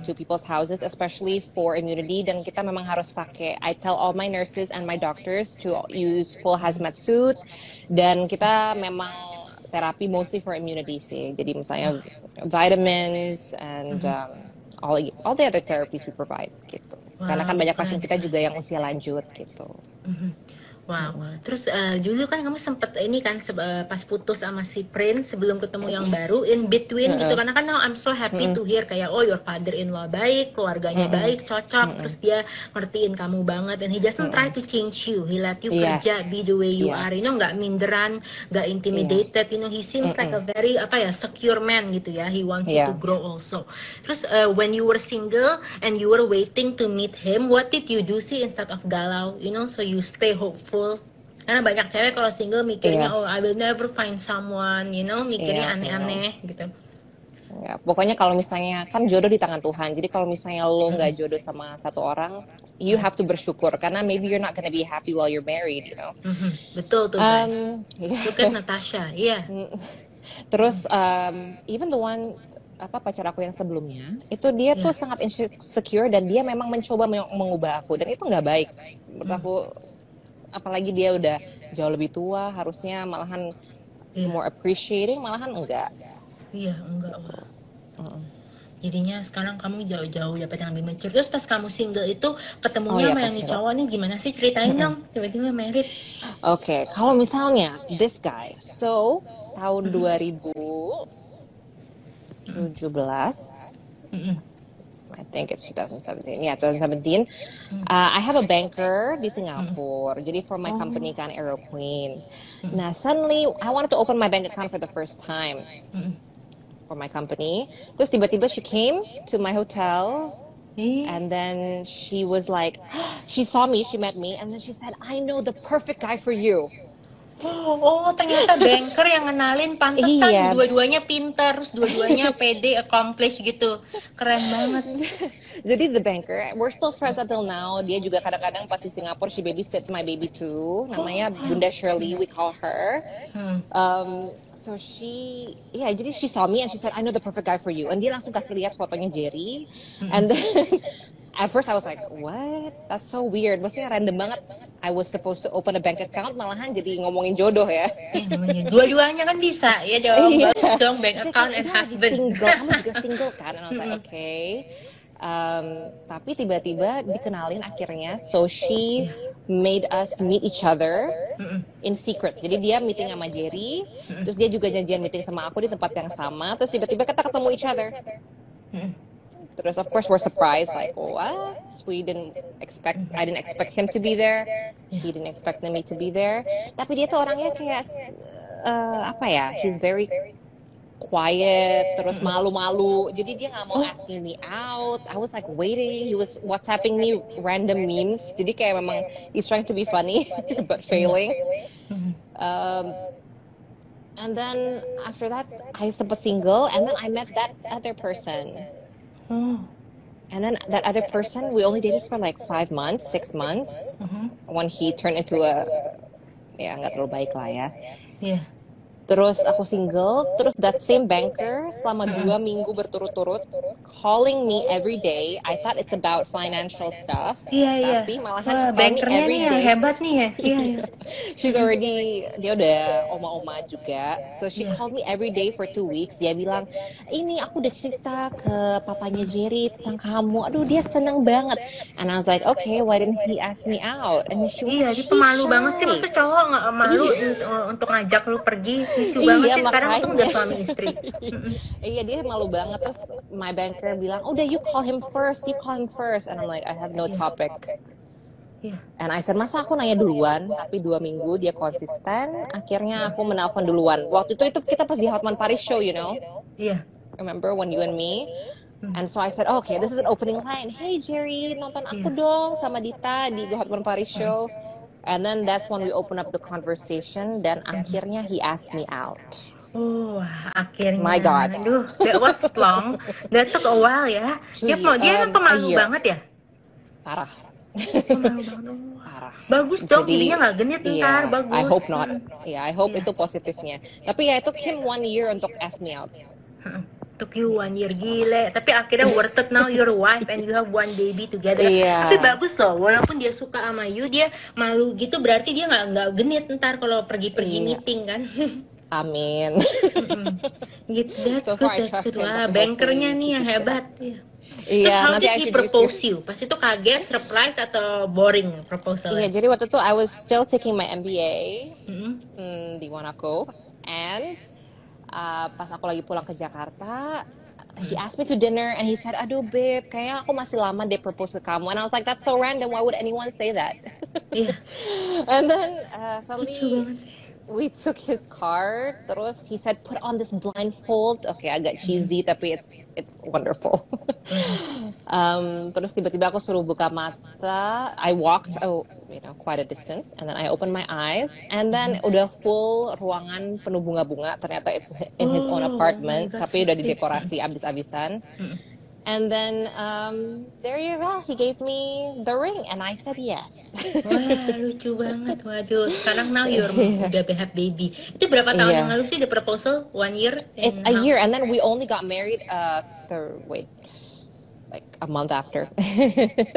to people's houses, especially for immunity. Dan kita memang harus pakai. I tell all my nurses and my doctors to use full hazmat suit. Dan kita memang terapi mostly for immunity sih. Jadi misalnya vitamins and all the other therapies we provide gitu. Karena kan banyak pasien kita juga yang usia lanjut gitu. Wow. Terus dulu kan kamu sempet ini kan pas putus sama si Prince sebelum ketemu yang baru, in between gitu, karena kan now I'm so happy to hear kayak your father-in-law baik, keluarganya baik, cocok, terus dia ngertiin kamu banget, and he doesn't try to change you, he let you kerja be the way you are, nggak minderan, nggak intimidated, he seems like a very secure man gitu ya, he wants you to grow also. Terus when you were single and you were waiting to meet him, what did you do sih instead of galau, so you stay hopeful? Karena banyak cewek kalau single mikirnya I will never find someone, mikirnya aneh-aneh gitu. Ya, pokoknya kalau misalnya kan jodoh di tangan Tuhan. Jadi kalau misalnya lo nggak jodoh sama satu orang, you have to bersyukur karena maybe you're not gonna be happy while you're married, Betul tuh guys. Look at Natasha, iya. Terus even the one pacar aku yang sebelumnya itu dia tuh sangat insecure dan dia memang mencoba mengubah aku dan itu nggak baik menurut aku, apalagi dia udah jauh lebih tua, harusnya malahan more appreciating, malahan enggak. Iya, enggak. Wah. Jadinya sekarang kamu jauh-jauh dapat yang lebih mature. Terus pas kamu single itu ketemunya sama yang nih cowok nih gimana sih, ceritain dong, tiba-tiba married. Oke, kalau misalnya this guy, so tahun 2017, I think it's 2017. Yeah, 2017. I have a banker di Singapore. Jadi for my company kan, Aero Queen. Nah, suddenly I wanted to open my bank account for the first time for my company. Terus tiba-tiba she came to my hotel. And then she was like, she saw me, she met me, and then she said, I know the perfect guy for you. Oh, ternyata banker yang ngenalin, pantesan dua-duanya pintar, terus dua-duanya pede, accomplish gitu. Keren banget. Jadi the banker, we're still friends until now. Dia juga kadang-kadang pas di Singapura, she babysit my baby too. Namanya Bunda Shirley, we call her. So jadi she saw me and she said, I know the perfect guy for you. And dia langsung kasih lihat fotonya Jerry. And then at first I was like, what? That's so weird. Maksudnya random banget. I was supposed to open a bank account, malahan jadi ngomongin jodoh ya. Dua-duanya kan bisa, ya dong. Bagus dong, bank account and husband. Kamu juga single kan? And I was like, okay. Tapi tiba-tiba dikenalin akhirnya. So she made us meet each other in secret. Jadi dia meeting sama Jerry, terus dia juga janjian meeting sama aku di tempat yang sama. Terus tiba-tiba kita ketemu each other. Terus of course we're surprised, like what? I didn't expect him to be there. He didn't expect me to be there. Tapi dia tuh orangnya kayak he's very quiet, terus malu-malu. Jadi dia nggak mau asking me out. I was like waiting. He was WhatsApping me random memes. Jadi kayak memang he's trying to be funny but failing. And then after that I sempat single, and then I met that other person. And then that other person, we only dated for like 6 months. When he turned into nggak terlalu baik lah ya. Terus aku single, terus that same banker selama 2 minggu berturut-turut calling me every day. I thought it's about financial stuff. Tapi malahan she's calling me every day. Hebat nih ya. She's already, dia udah oma-oma juga. So she called me every day for 2 weeks. Dia bilang, ini aku udah cerita ke papanya Jerry tentang kamu. Aduh, dia seneng banget. And I was like, okay, why didn't he ask me out? And she was like, dia pemalu banget sih. Masa cowok nggak malu untuk ngajak lu pergi? Lucu banget sih, sekarang tuh udah suami istri. Iya, dia malu banget. Terus my banker bilang, udah you call him first. And I'm like, I have no topic. And I said, masa aku nanya duluan? Tapi 2 minggu dia konsisten. Akhirnya aku menelpon duluan. Waktu itu kita pas di Hotman Paris show, you know? Remember when you and me? And so I said, okay, this is an opening line. Hey Jerry, nonton aku dong sama Dita di Hotman Paris show. And then that's when we open up the conversation. Dan akhirnya he asked me out. Oh, akhirnya. My God. Aduh, that was long. That took a while ya. Dia kan pemalu banget ya? Parah. Pemalu banget. Parah. Bagus dong, jadinya nggak genit ntar. Bagus. I hope not. I hope itu positifnya. Tapi it took him 1 year untuk ask me out. Took you 1 year, gile. Tapi akhirnya worth it, now you're a wife and you have 1 baby together. Tapi bagus loh, walaupun dia suka sama you, dia malu gitu, berarti dia nggak genit ntar kalau pergi-pergi meeting kan. Amin. Gitu, that's good. Wah, bankernya nih yang hebat. Terus how did he propose you? Pas itu kaget, surprise, atau boring proposalnya? Jadi waktu itu I was still taking my MBA di Monaco, and pas aku lagi pulang ke Jakarta, he asked me to dinner and he said, aduh babe, kayaknya aku masih lama deh propose ke kamu. And I was like, that's so random, why would anyone say that? And then suddenly we took his car, terus he said, put on this blindfold. Okay, agak cheesy, tapi it's wonderful. Terus tiba-tiba aku suruh buka mata. I walked quite a distance, and then I opened my eyes, and then udah full ruangan penuh bunga-bunga. Ternyata it's in his own apartment, tapi udah didekorasi abis-abisan. And then there you go, he gave me the ring and I said yes. Wah, lucu banget. Waduh, sekarang now you're Yeah. udah have baby. Itu berapa tahun yang Yeah. lalu sih the proposal? 1 year? It's And a how? year, and then we only got married like a month after.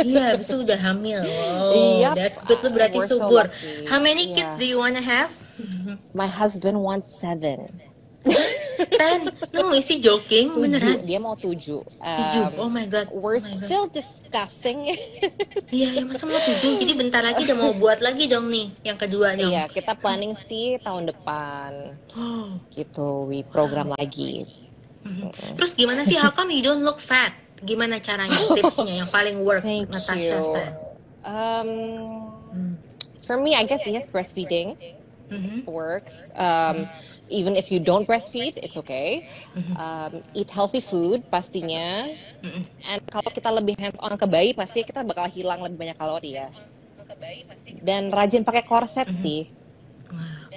Iya, habis itu udah hamil. Wow, Yep, that's good. Lu berarti we're so subur. lucky. How many kids Yeah. do you wanna have? My husband wants 7. 10? No, is he joking? 7, Beneran? dia mau 7. 7. Oh my god. We're Oh my god. still discussing. Iya, ya masa mau 7? Jadi bentar lagi udah mau buat lagi dong nih, yang kedua dong. Iya, kita planning sih tahun depan. Oh. Gitu, we program lagi. Terus gimana sih? How come you don't look fat? Gimana caranya? Tipsnya yang paling work Thank Natasha you. style? For me, I guess yes, breastfeeding works. Even if you don't breastfeed, it's okay. Eat healthy food pastinya. And kalau kita lebih hands on ke bayi, pasti kita bakal hilang lebih banyak kalori ya. Dan rajin pakai korset sih. Wow.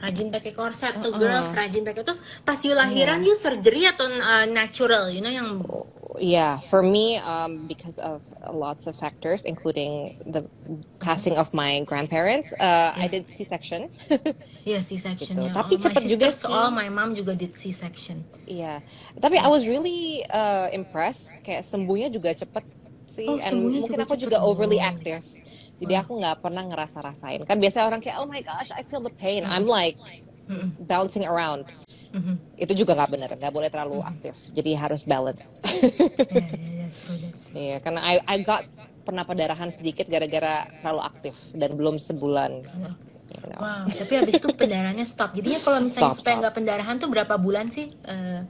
Rajin pakai korset tuh girls, rajin pakai. Terus pas you lahiran you surgery atau natural, you know yang Yeah, for me, because of lots of factors, including the passing of my grandparents, I did C-section. ya C-section Gitu. ya. Tapi my cepet juga sisters, sih. all my mom juga did C-section. Iya, tapi I was really impressed. Kayak sembuhnya juga cepet sih, Oh, and sembuhnya mungkin juga aku cepet. juga overly Oh. active. Jadi aku nggak pernah ngerasa-rasain. Kan biasanya orang kayak, oh my gosh, I feel the pain. I'm like bouncing around. Itu juga nggak benar, nggak boleh terlalu aktif. Jadi harus balance. That's true. Iya, karena I got pernah pendarahan sedikit gara-gara terlalu aktif dan belum sebulan. You know. Wow, tapi habis itu pendarahannya stop. Jadinya kalau misalnya Stop. supaya nggak pendarahan tuh berapa bulan sih? Ya,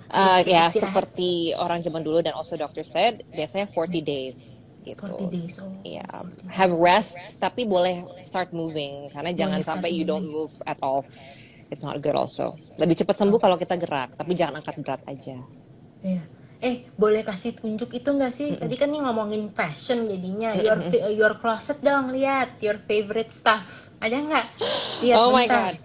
istirahat? seperti orang zaman dulu dan also doctor said, biasanya 40 days gitu. 40 days. Oh. Iya, have rest tapi boleh start moving karena jangan start sampai you don't moving. move at all. It's not good also. Lebih cepat sembuh kalau kita gerak, tapi jangan angkat berat aja. Iya. Boleh kasih tunjuk itu nggak sih? Tadi kan nih ngomongin fashion jadinya. Your closet dong, lihat your favorite stuff. Ada nggak? Lihat Oh my bentar. god.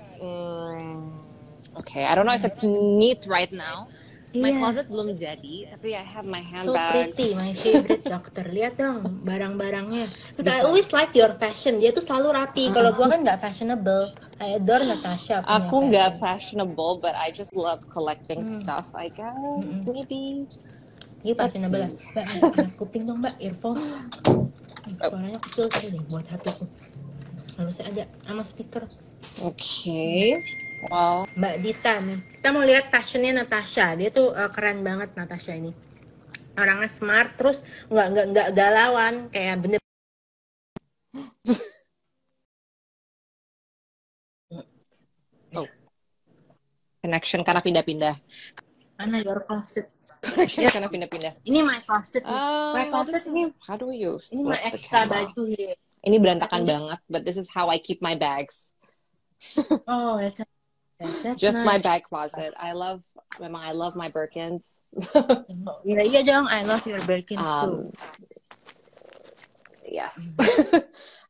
Okay, I don't know if it's neat right now. My Iya. closet belum jadi, tapi I have my So handbags. pretty, my favorite doctor. Lihat dong barang-barangnya. Terus I always like your fashion. Dia tuh selalu rapi. Kalau gua kan nggak fashionable. I adore Natasha. punya Aku nggak fashion. fashionable, but I just love collecting stuff. I guess maybe. Ini Let's fashionable. see. Mbak, alat kuping dong mbak, earphone. Suaranya kecil tadi deh buat HP-ku. Harusnya ada sama speaker. Okay. Well, Mbak Dita nih. Kita mau lihat fashionnya Natasha. Dia tuh keren banget Natasha ini. Orangnya smart, terus nggak galauan, kayak bener. connection karena pindah-pindah. Mana your closet? Connection karena pindah-pindah. Ini my closet. nih. My Oh, closet this ini. is, how do we use? Ini my flip the extra camera? baju here. Ini berantakan banget, but this is how I keep my bags. Oh, that's Just my nice. bag closet. Memang I love my Birkins. Iya, iya dong. I love your Birkins too. Yes.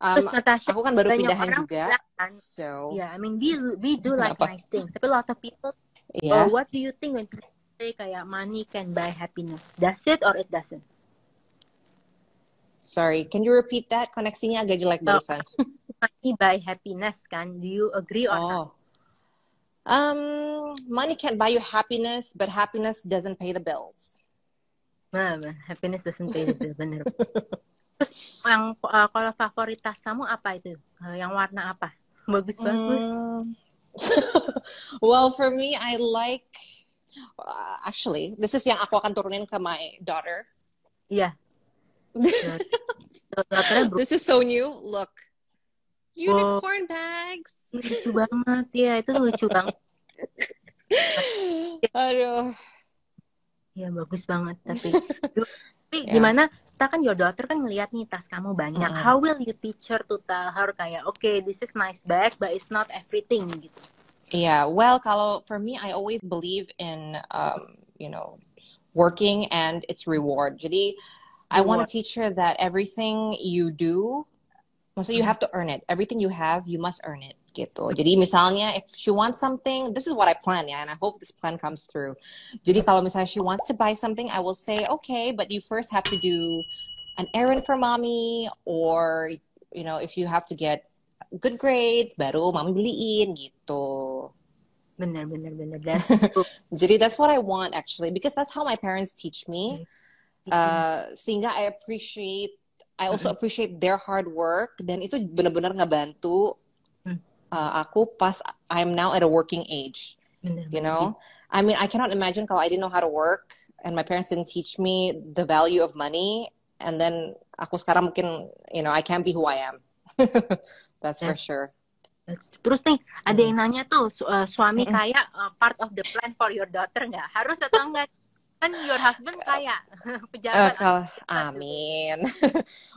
Terus Natasha, Aku kan baru banyak pindahan orang juga. bilang kan, So, yeah, I mean we do like Kenapa? nice things. Tapi a lot of people, yeah. what do you think when people say kayak money can buy happiness? Does it or it doesn't? Sorry, can you repeat that? Koneksinya agak jelek barusan. Money buy happiness kan? Do you agree or not? Money can buy you happiness, but happiness doesn't pay the bills. Nah, happiness doesn't pay the bill, bener. Terus yang kalau favoritas kamu apa itu? Yang warna apa? Bagus-bagus. Well, for me, I like. Actually, this is yang aku akan turunin ke my daughter. Iya. Daughternya This is so new. Look, unicorn bags. lucu banget. Iya, itu lucu banget. Aduh. Iya, bagus banget. Tapi gimana? Kita kan your daughter kan ngeliat nih tas kamu banyak. How will you teach her to tell her kayak, okay, this is nice bag, but it's not everything gitu. Yeah, well, kalau for me, I always believe in, working and its reward. Jadi, I want to teach her that everything you do, maksudnya you have to earn it. Everything you have, you must earn it. gitu. Jadi misalnya if she wants something, this is what I plan ya, and I hope this plan comes through. Jadi kalau misalnya she wants to buy something, I will say okay, but you first have to do an errand for mommy, or you know if you have to get good grades, baru mami beliin gitu. Bener. That's true. Jadi that's what I want actually, because that's how my parents teach me. Sehingga I also appreciate their hard work, dan itu benar-benar ngebantu aku pas I'm now at a working age. Bener. You know, I mean, I cannot imagine kalau I didn't know how to work and my parents didn't teach me the value of money, and then aku sekarang mungkin, you know, I can't be who I am. That's for sure. Terus nih, ada yang nanya tuh, suami kaya part of the plan for your daughter nggak? Harus atau enggak? Kan your husband kaya, pejabat. Amin.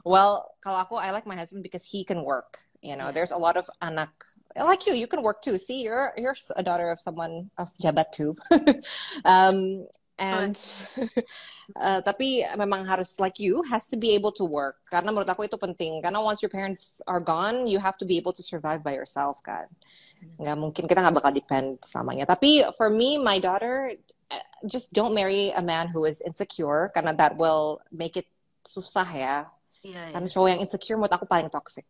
Well, kalau aku, I like my husband because he can work. You know, there's a lot of anak like you can work too. See, you're a daughter of someone of pejabat too. Tapi memang harus like you has to be able to work, karena menurut aku itu penting, karena once your parents are gone you have to be able to survive by yourself kan. Nggak mungkin, kita nggak bakal depend selamanya. Tapi for me, my daughter, just don't marry a man who is insecure, karena that will make it susah ya. Karena cowok yang insecure menurut aku paling toxic.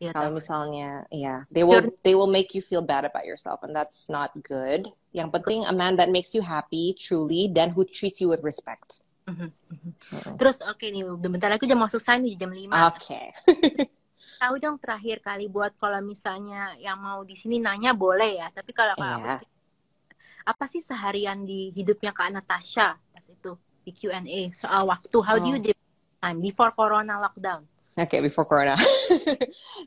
Kalau misalnya, they will make you feel bad about yourself, and that's not good. Yang penting a man that makes you happy truly, dan who treats you with respect. Terus oke nih, bentar lagi udah mau selesai nih, jam 5. Oke. Tahu dong terakhir kali buat kalau misalnya yang mau di sini nanya boleh ya, tapi kalau aku sih, apa sih seharian di hidupnya Kak Natasha pas itu di Q&A soal waktu, how do you deal with time before Corona lockdown? Okay, before Corona.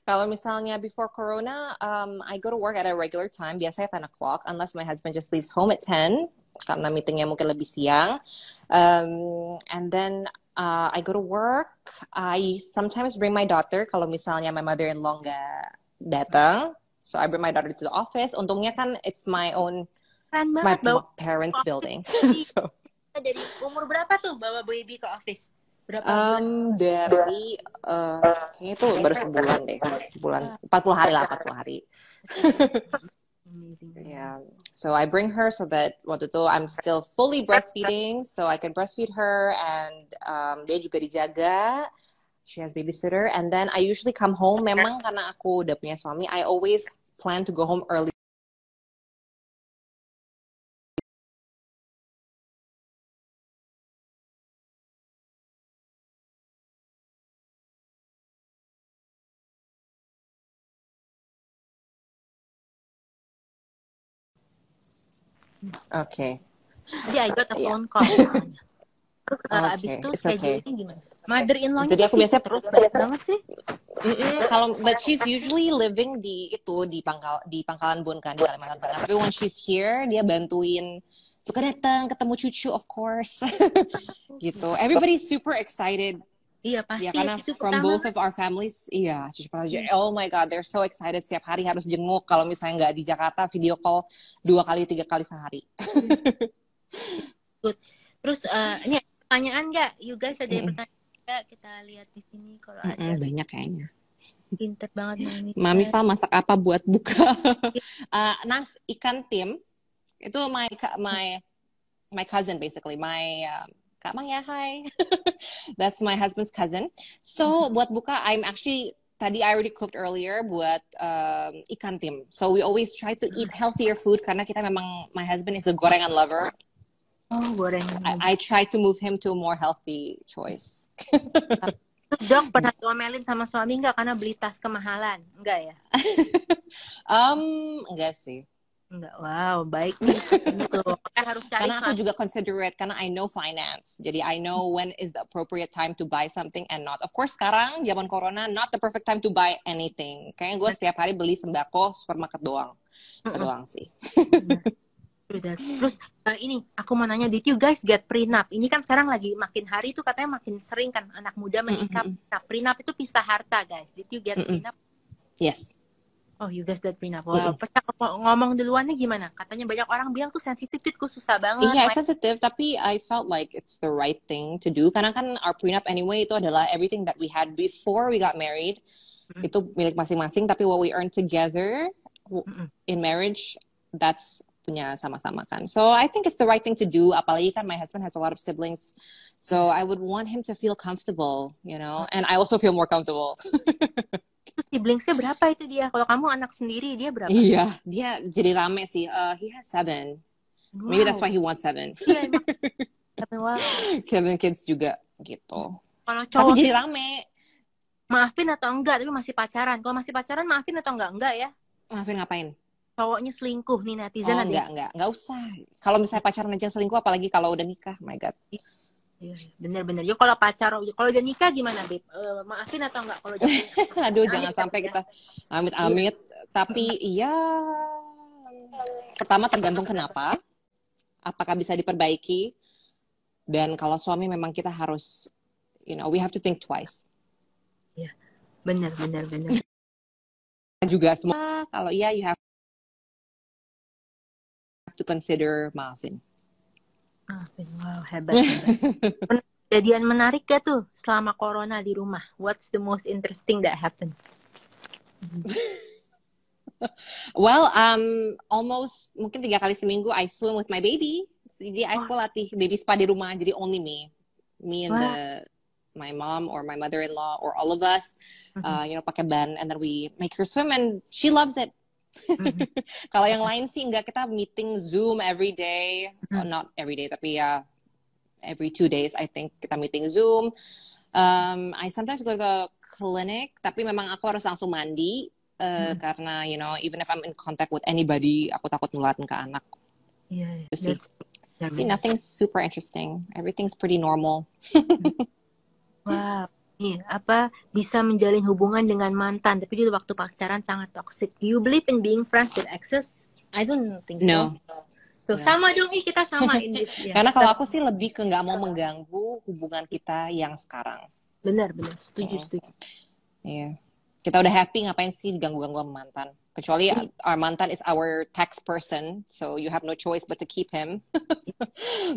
Kalau misalnya before Corona, I go to work at a regular time, biasanya 10 o'clock, unless my husband just leaves home at 10, karena meetingnya mungkin lebih siang. And then I go to work. I sometimes bring my daughter, kalau misalnya my mother-in-law nggak datang. So I bring my daughter to the office. Untungnya kan it's my own, my parents' building. So. Dari umur berapa tuh bawa baby ke office? Berapa dari kayaknya itu baru sebulan deh, 40 hari lah, 40 hari. Yeah, so I bring her so that waktu itu I'm still fully breastfeeding, so I can breastfeed her, and dia juga dijaga. She has babysitter, and then I usually come home. Memang karena aku udah punya suami, I always plan to go home early. Okay. Jadi I got a phone call. Abis itu schedule-nya gimana? Mother-in-law-nya jadi aku biasanya terus banyak banget sih. Kalau but she's usually living di Pangkalan Bun kan, di Kalimantan Tengah. Tapi when she's here, dia bantuin, suka datang ketemu cucu, of course. Gitu. Everybody's super excited. Iya pasti. Ya, karena from both of our families, cucu pertama. Oh my god, they're so excited, setiap hari harus jenguk. Kalau misalnya nggak di Jakarta, video call 2-3 kali sehari. Good. Terus ini pertanyaan nggak? You guys ada pertanyaan nggak? Kita lihat di sini kalau ada. Banyak kayaknya. Pinter banget Mami. Mami Fa masak apa buat buka? Ikan tim. Itu my cousin basically. Kak Maya, hi. That's my husband's cousin. So buat buka, tadi I already cooked earlier buat ikan tim. So we always try to eat healthier food karena kita memang, my husband is a gorengan lover. Oh, gorengan. I try to move him to a more healthy choice. Dok, pernah diomelin sama suami nggak karena beli tas kemahalan? Enggak ya? Enggak sih. Enggak, wow, baik nih. Gitu. Harus cari. Karena aku juga considerate, karena I know finance. Jadi I know when is the appropriate time to buy something and not. Of course, sekarang zaman corona, not the perfect time to buy anything. Kayaknya gue setiap hari beli sembako supermarket doang. Itu doang sih. Terus ini aku mau nanya, did you guys get prenup? Ini kan sekarang lagi makin hari tuh katanya makin sering kan anak muda menikah. Nah, prenup itu pisah harta, guys. Did you get prenup? Yes. Oh, you guys get prenup. Wow. Ngomong duluannya gimana? Katanya banyak orang bilang tuh sensitif, tuh susah banget. Iya, sensitif, tapi I felt like it's the right thing to do. Karena kan our prenup anyway itu adalah everything that we had before we got married. itu milik masing-masing, tapi what we earn together in marriage, that's punya sama-sama kan. So I think it's the right thing to do. Apalagi kan my husband has a lot of siblings, so I would want him to feel comfortable, you know, and I also feel more comfortable. Terus siblingsnya berapa itu dia? Kalau kamu anak sendiri, dia berapa? Iya, dia jadi rame sih. He has 7. Maybe that's why he wants 7. Iya, emang. Wow. 7 kids juga gitu. Kalau Tapi cowok jadi rame. maafin atau enggak, tapi masih pacaran. Kalau masih pacaran, maafin atau enggak ya? Maafin ngapain? Cowoknya selingkuh nih, netizen Oh, ada. enggak usah. Kalau misalnya pacaran aja selingkuh, apalagi kalau udah nikah, my God. Iya, bener-bener. Yo kalau kalau udah nikah gimana, Beb? Maafin atau enggak kalau udah nikah? Aduh, jangan sampai kita amit-amit. Tapi iya, pertama tergantung kenapa. Apakah bisa diperbaiki? Dan kalau suami memang kita harus, you know, we have to think twice. Iya, bener. Juga semua, kalau iya, you have to consider maafin. Maafin, wow, hebat. Kejadian menarik gak tuh selama corona di rumah? What's the most interesting that happened? Well, almost mungkin 3 kali seminggu I swim with my baby. Jadi aku latih baby spa di rumah. Jadi only me and my mom or my mother-in-law or all of us, you know, pakai ban, and then we make her swim and she loves it. Kalau yang lain sih enggak, kita meeting Zoom every day, not every day tapi ya every 2 days I think kita meeting Zoom. I sometimes go to the clinic, tapi memang aku harus langsung mandi karena you know even if I'm in contact with anybody, aku takut nularin ke anak. Yeah, Nothing super interesting. Everything's pretty normal. Wow. Nih, apa bisa menjalin hubungan dengan mantan tapi di waktu pacaran sangat toxic. Do you believe in being friends with exes? I don't think No. so. Tuh, sama dong, kita sama in this. Ya. Karena kalau aku sih lebih ke nggak mau mengganggu hubungan kita yang sekarang. Benar. Setuju. Iya. Kita udah happy, ngapain sih diganggu-ganggu sama mantan? Kecuali our mantan is our tax person, so you have no choice but to keep him.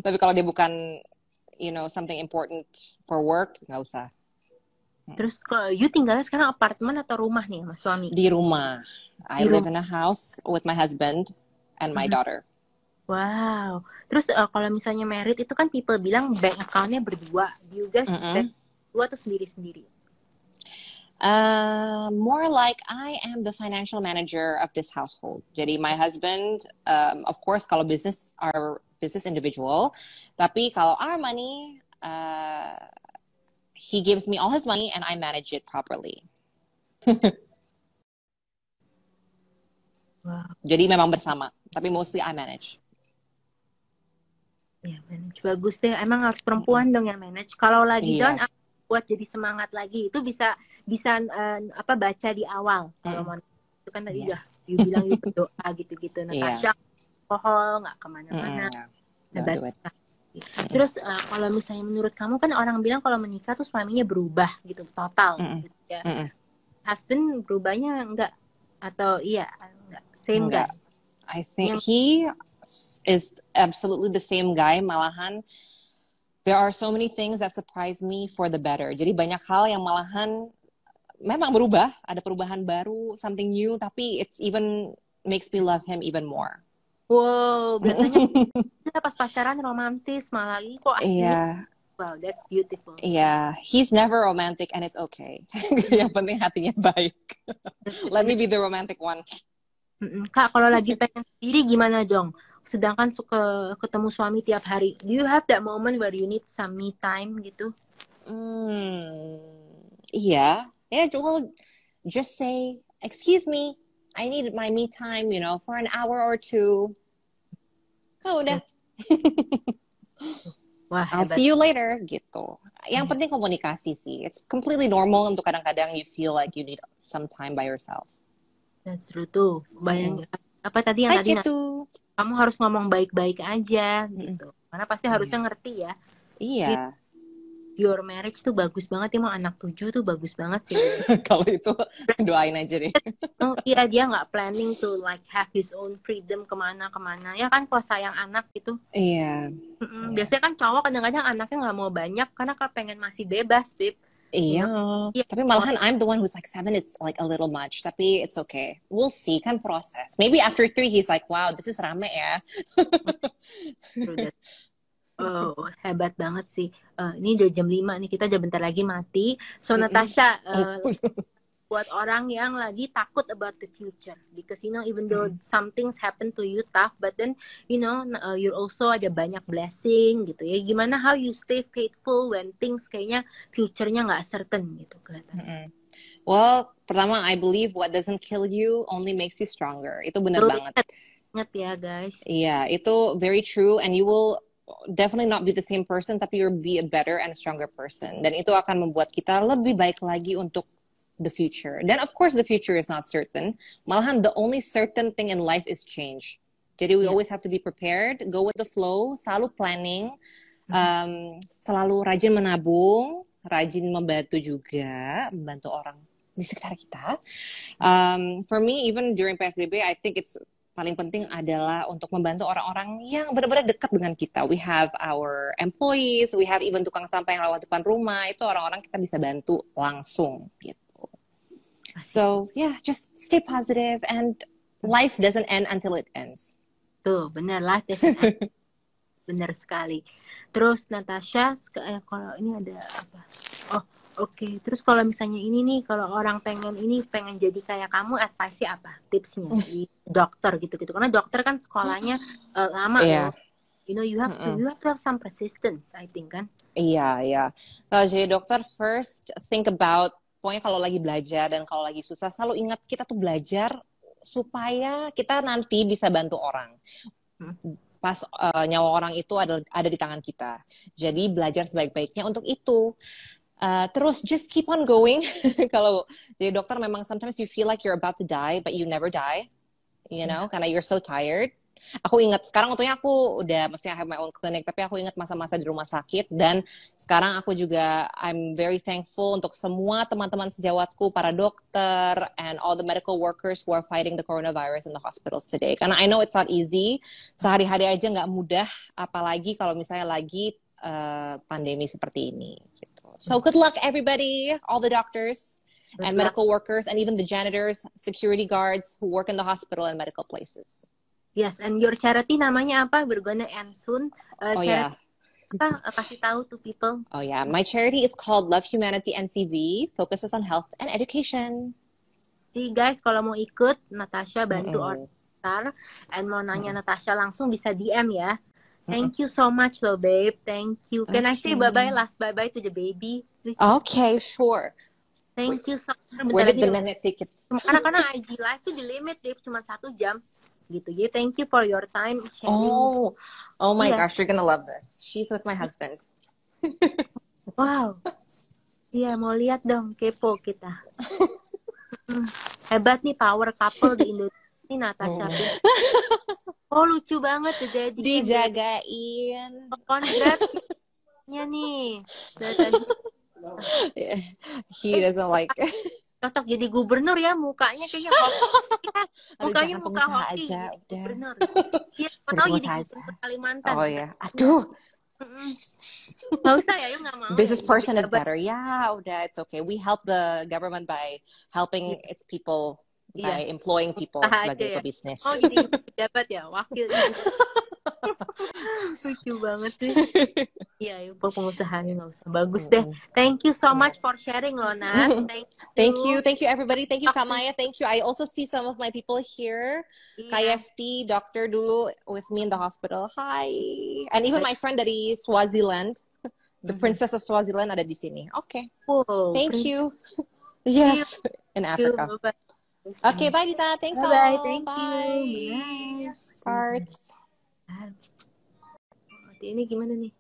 Tapi kalau dia bukan, you know, something important for work, nggak usah. Terus kalau you tinggalnya sekarang apartemen atau rumah nih sama suami? Di rumah. I live in a house with my husband and my daughter. Wow. Terus kalau misalnya married itu kan people bilang bank account-nya berdua. Do you guys bank berdua atau sendiri-sendiri? More like I am the financial manager of this household. Jadi my husband, of course kalau our business individual, tapi kalau our money, he gives me all his money and I manage it properly. Wow. Jadi memang bersama, tapi mostly I manage. Ya, manage. Bagus deh. Emang harus perempuan dong yang manage. Kalau lagi down, buat jadi semangat lagi. Itu bisa baca di awal. Kalau mau itu kan tadi udah you bilang you berdoa gitu-gitu. Natasha alkohol, nggak kemana-mana. Hebat. Terus kalau misalnya menurut kamu kan orang bilang kalau menikah tuh suaminya berubah gitu total gitu ya. Husband berubahnya enggak atau enggak same enggak? I think he is absolutely the same guy, malahan there are so many things that surprise me for the better. Jadi banyak hal yang malahan memang berubah, ada perubahan baru, something new, tapi it's even makes me love him even more. Wow, biasanya pas pacaran romantis malah ini kok aslinya. Wow, that's beautiful. Yeah, he's never romantic and it's okay. Yang penting hatinya baik. Let me be the romantic one. Kak, kalau lagi pengen sendiri gimana dong? Sedangkan suka ketemu suami tiap hari. Do you have that moment where you need some me time gitu? Yeah, well, just say, excuse me, I need my me time, you know, for an hour or 2. Oh, udah. Wah, I'll see you later, gitu. Yang penting komunikasi sih. It's completely normal untuk kadang-kadang you feel like you need some time by yourself. That's true tuh. Bayang apa tadi yang tadi kamu harus ngomong baik-baik aja gitu. Karena pasti harusnya ngerti ya. Iya. Your marriage tuh bagus banget, emang anak 7 tuh bagus banget sih. Kalau itu doain aja deh. Oh iya, dia nggak planning to like have his own freedom kemana ya kan kalau sayang anak gitu. Iya. Biasanya kan cowok kadang-kadang anaknya nggak mau banyak karena pengen masih bebas, Beb. Iya, Iya, tapi malahan I'm the one who's like 7 is like a little much, tapi it's okay. We'll see, kan proses. Maybe after 3 he's like, wow, this is rame ya. udah. Oh, hebat banget sih. Ini udah jam 5 nih, kita udah bentar lagi mati. So, Mm-mm. Natasha, Oh. buat orang yang lagi takut about the future, because even though Mm-mm. some things happen to you tough, but then you also ada banyak blessing gitu ya. Gimana how you stay faithful when things kayaknya future-nya nggak certain gitu kelihatan. Mm-mm. Well, pertama, I believe what doesn't kill you only makes you stronger. Itu benar banget. Ingat ya guys. Iya, itu very true, and you will definitely not be the same person, tapi you'll be a better and stronger person. Dan itu akan membuat kita lebih baik lagi untuk the future. Then of course the future is not certain. Malahan the only certain thing in life is change. Jadi we always have to be prepared, go with the flow, selalu planning, selalu rajin menabung, rajin membantu juga, membantu orang di sekitar kita. For me, even during PSBB, I think it's paling penting adalah untuk membantu orang-orang yang benar-benar dekat dengan kita. We have our employees, we have even tukang sampah yang lewat depan rumah, itu orang-orang kita bisa bantu langsung gitu. So yeah, just stay positive and life doesn't end until it ends. Tuh, benar, life doesn't end. Benar sekali. Terus Natasha, kalau ini ada apa? Oh, oke. Terus kalau misalnya ini nih, kalau orang pengen jadi kayak kamu, advice-nya apa? Tipsnya di dokter gitu-gitu. Karena dokter kan sekolahnya lama Iya. loh. You have to have some persistence, I think kan. Iya. Kalau jadi dokter, first think about, pokoknya kalau lagi belajar dan kalau lagi susah, selalu ingat kita tuh belajar supaya kita nanti bisa bantu orang. Pas nyawa orang itu ada di tangan kita. Jadi belajar sebaik-baiknya untuk itu. Terus just keep on going. Kalau jadi dokter memang sometimes you feel like you're about to die, but you never die. Karena you're so tired. Aku ingat sekarang untungnya aku udah, maksudnya I have my own clinic, tapi aku ingat masa-masa di rumah sakit, dan sekarang aku juga I'm very thankful untuk semua teman-teman sejawatku, para dokter and all the medical workers who are fighting the coronavirus in the hospitals today. Karena I know it's not easy, sehari-hari aja nggak mudah, apalagi kalau misalnya lagi pandemi seperti ini gitu. So good luck everybody, all the doctors and medical workers and even the janitors, security guards who work in the hospital and medical places. Yes, and your charity namanya apa? We're gonna end soon. Yeah. Apa? Kasih tahu to people. Oh yeah, my charity is called Love Humanity NCV, focuses on health and education. Jadi guys, kalau mau ikut Natasha bantu orang and mau nanya Natasha langsung bisa DM ya. Thank you so much loh, babe. Thank you. Can I say bye-bye, last bye-bye to the baby? Please? Okay, sure. Thank you so much. Where did the minute take it? Karena IG live tuh di limit, babe, cuma 1 jam. Gitu. Jadi thank you for your time sharing. Oh my gosh, you're gonna love this. She's with my husband. Wow. Iya, mau lihat dong, kepo kita. Hebat nih power couple di Indonesia. Ini Natasha. Oh, lucu banget jadi. Dijagain. Congrats nih. He doesn't like. Cocok jadi gubernur ya, mukanya kayaknya mukanya muka hoki aja udah. Gubernur. Iya, tahu jadi gubernur Kalimantan. Oh ya, aduh. Nggak usah ya, yuk nggak mau. Business person is better. Yeah, udah, it's okay. We help the government by helping its people by employing people sebagai pebisnis. Oh, jadi pejabat ya, wakil. Lucu banget sih. Iya, pengusahanya nggak usah. Bagus deh. Thank you so much for sharing, Lona. Thank you everybody. Thank you Kak Maya. Thank you. I also see some of my people here. KFT doctor dulu with me in the hospital. Hi. And even my friend dari Swaziland, the princess of Swaziland ada di sini. Okay. Wow, thank you. Yes, in Africa. Okay, bye Dita. Thanks all. Bye. Thank you. Bye. Parts. Ini gimana nih?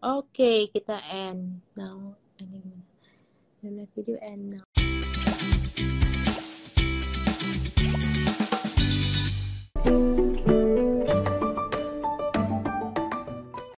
Oke, kita end now. Ini gimana? The live video end now.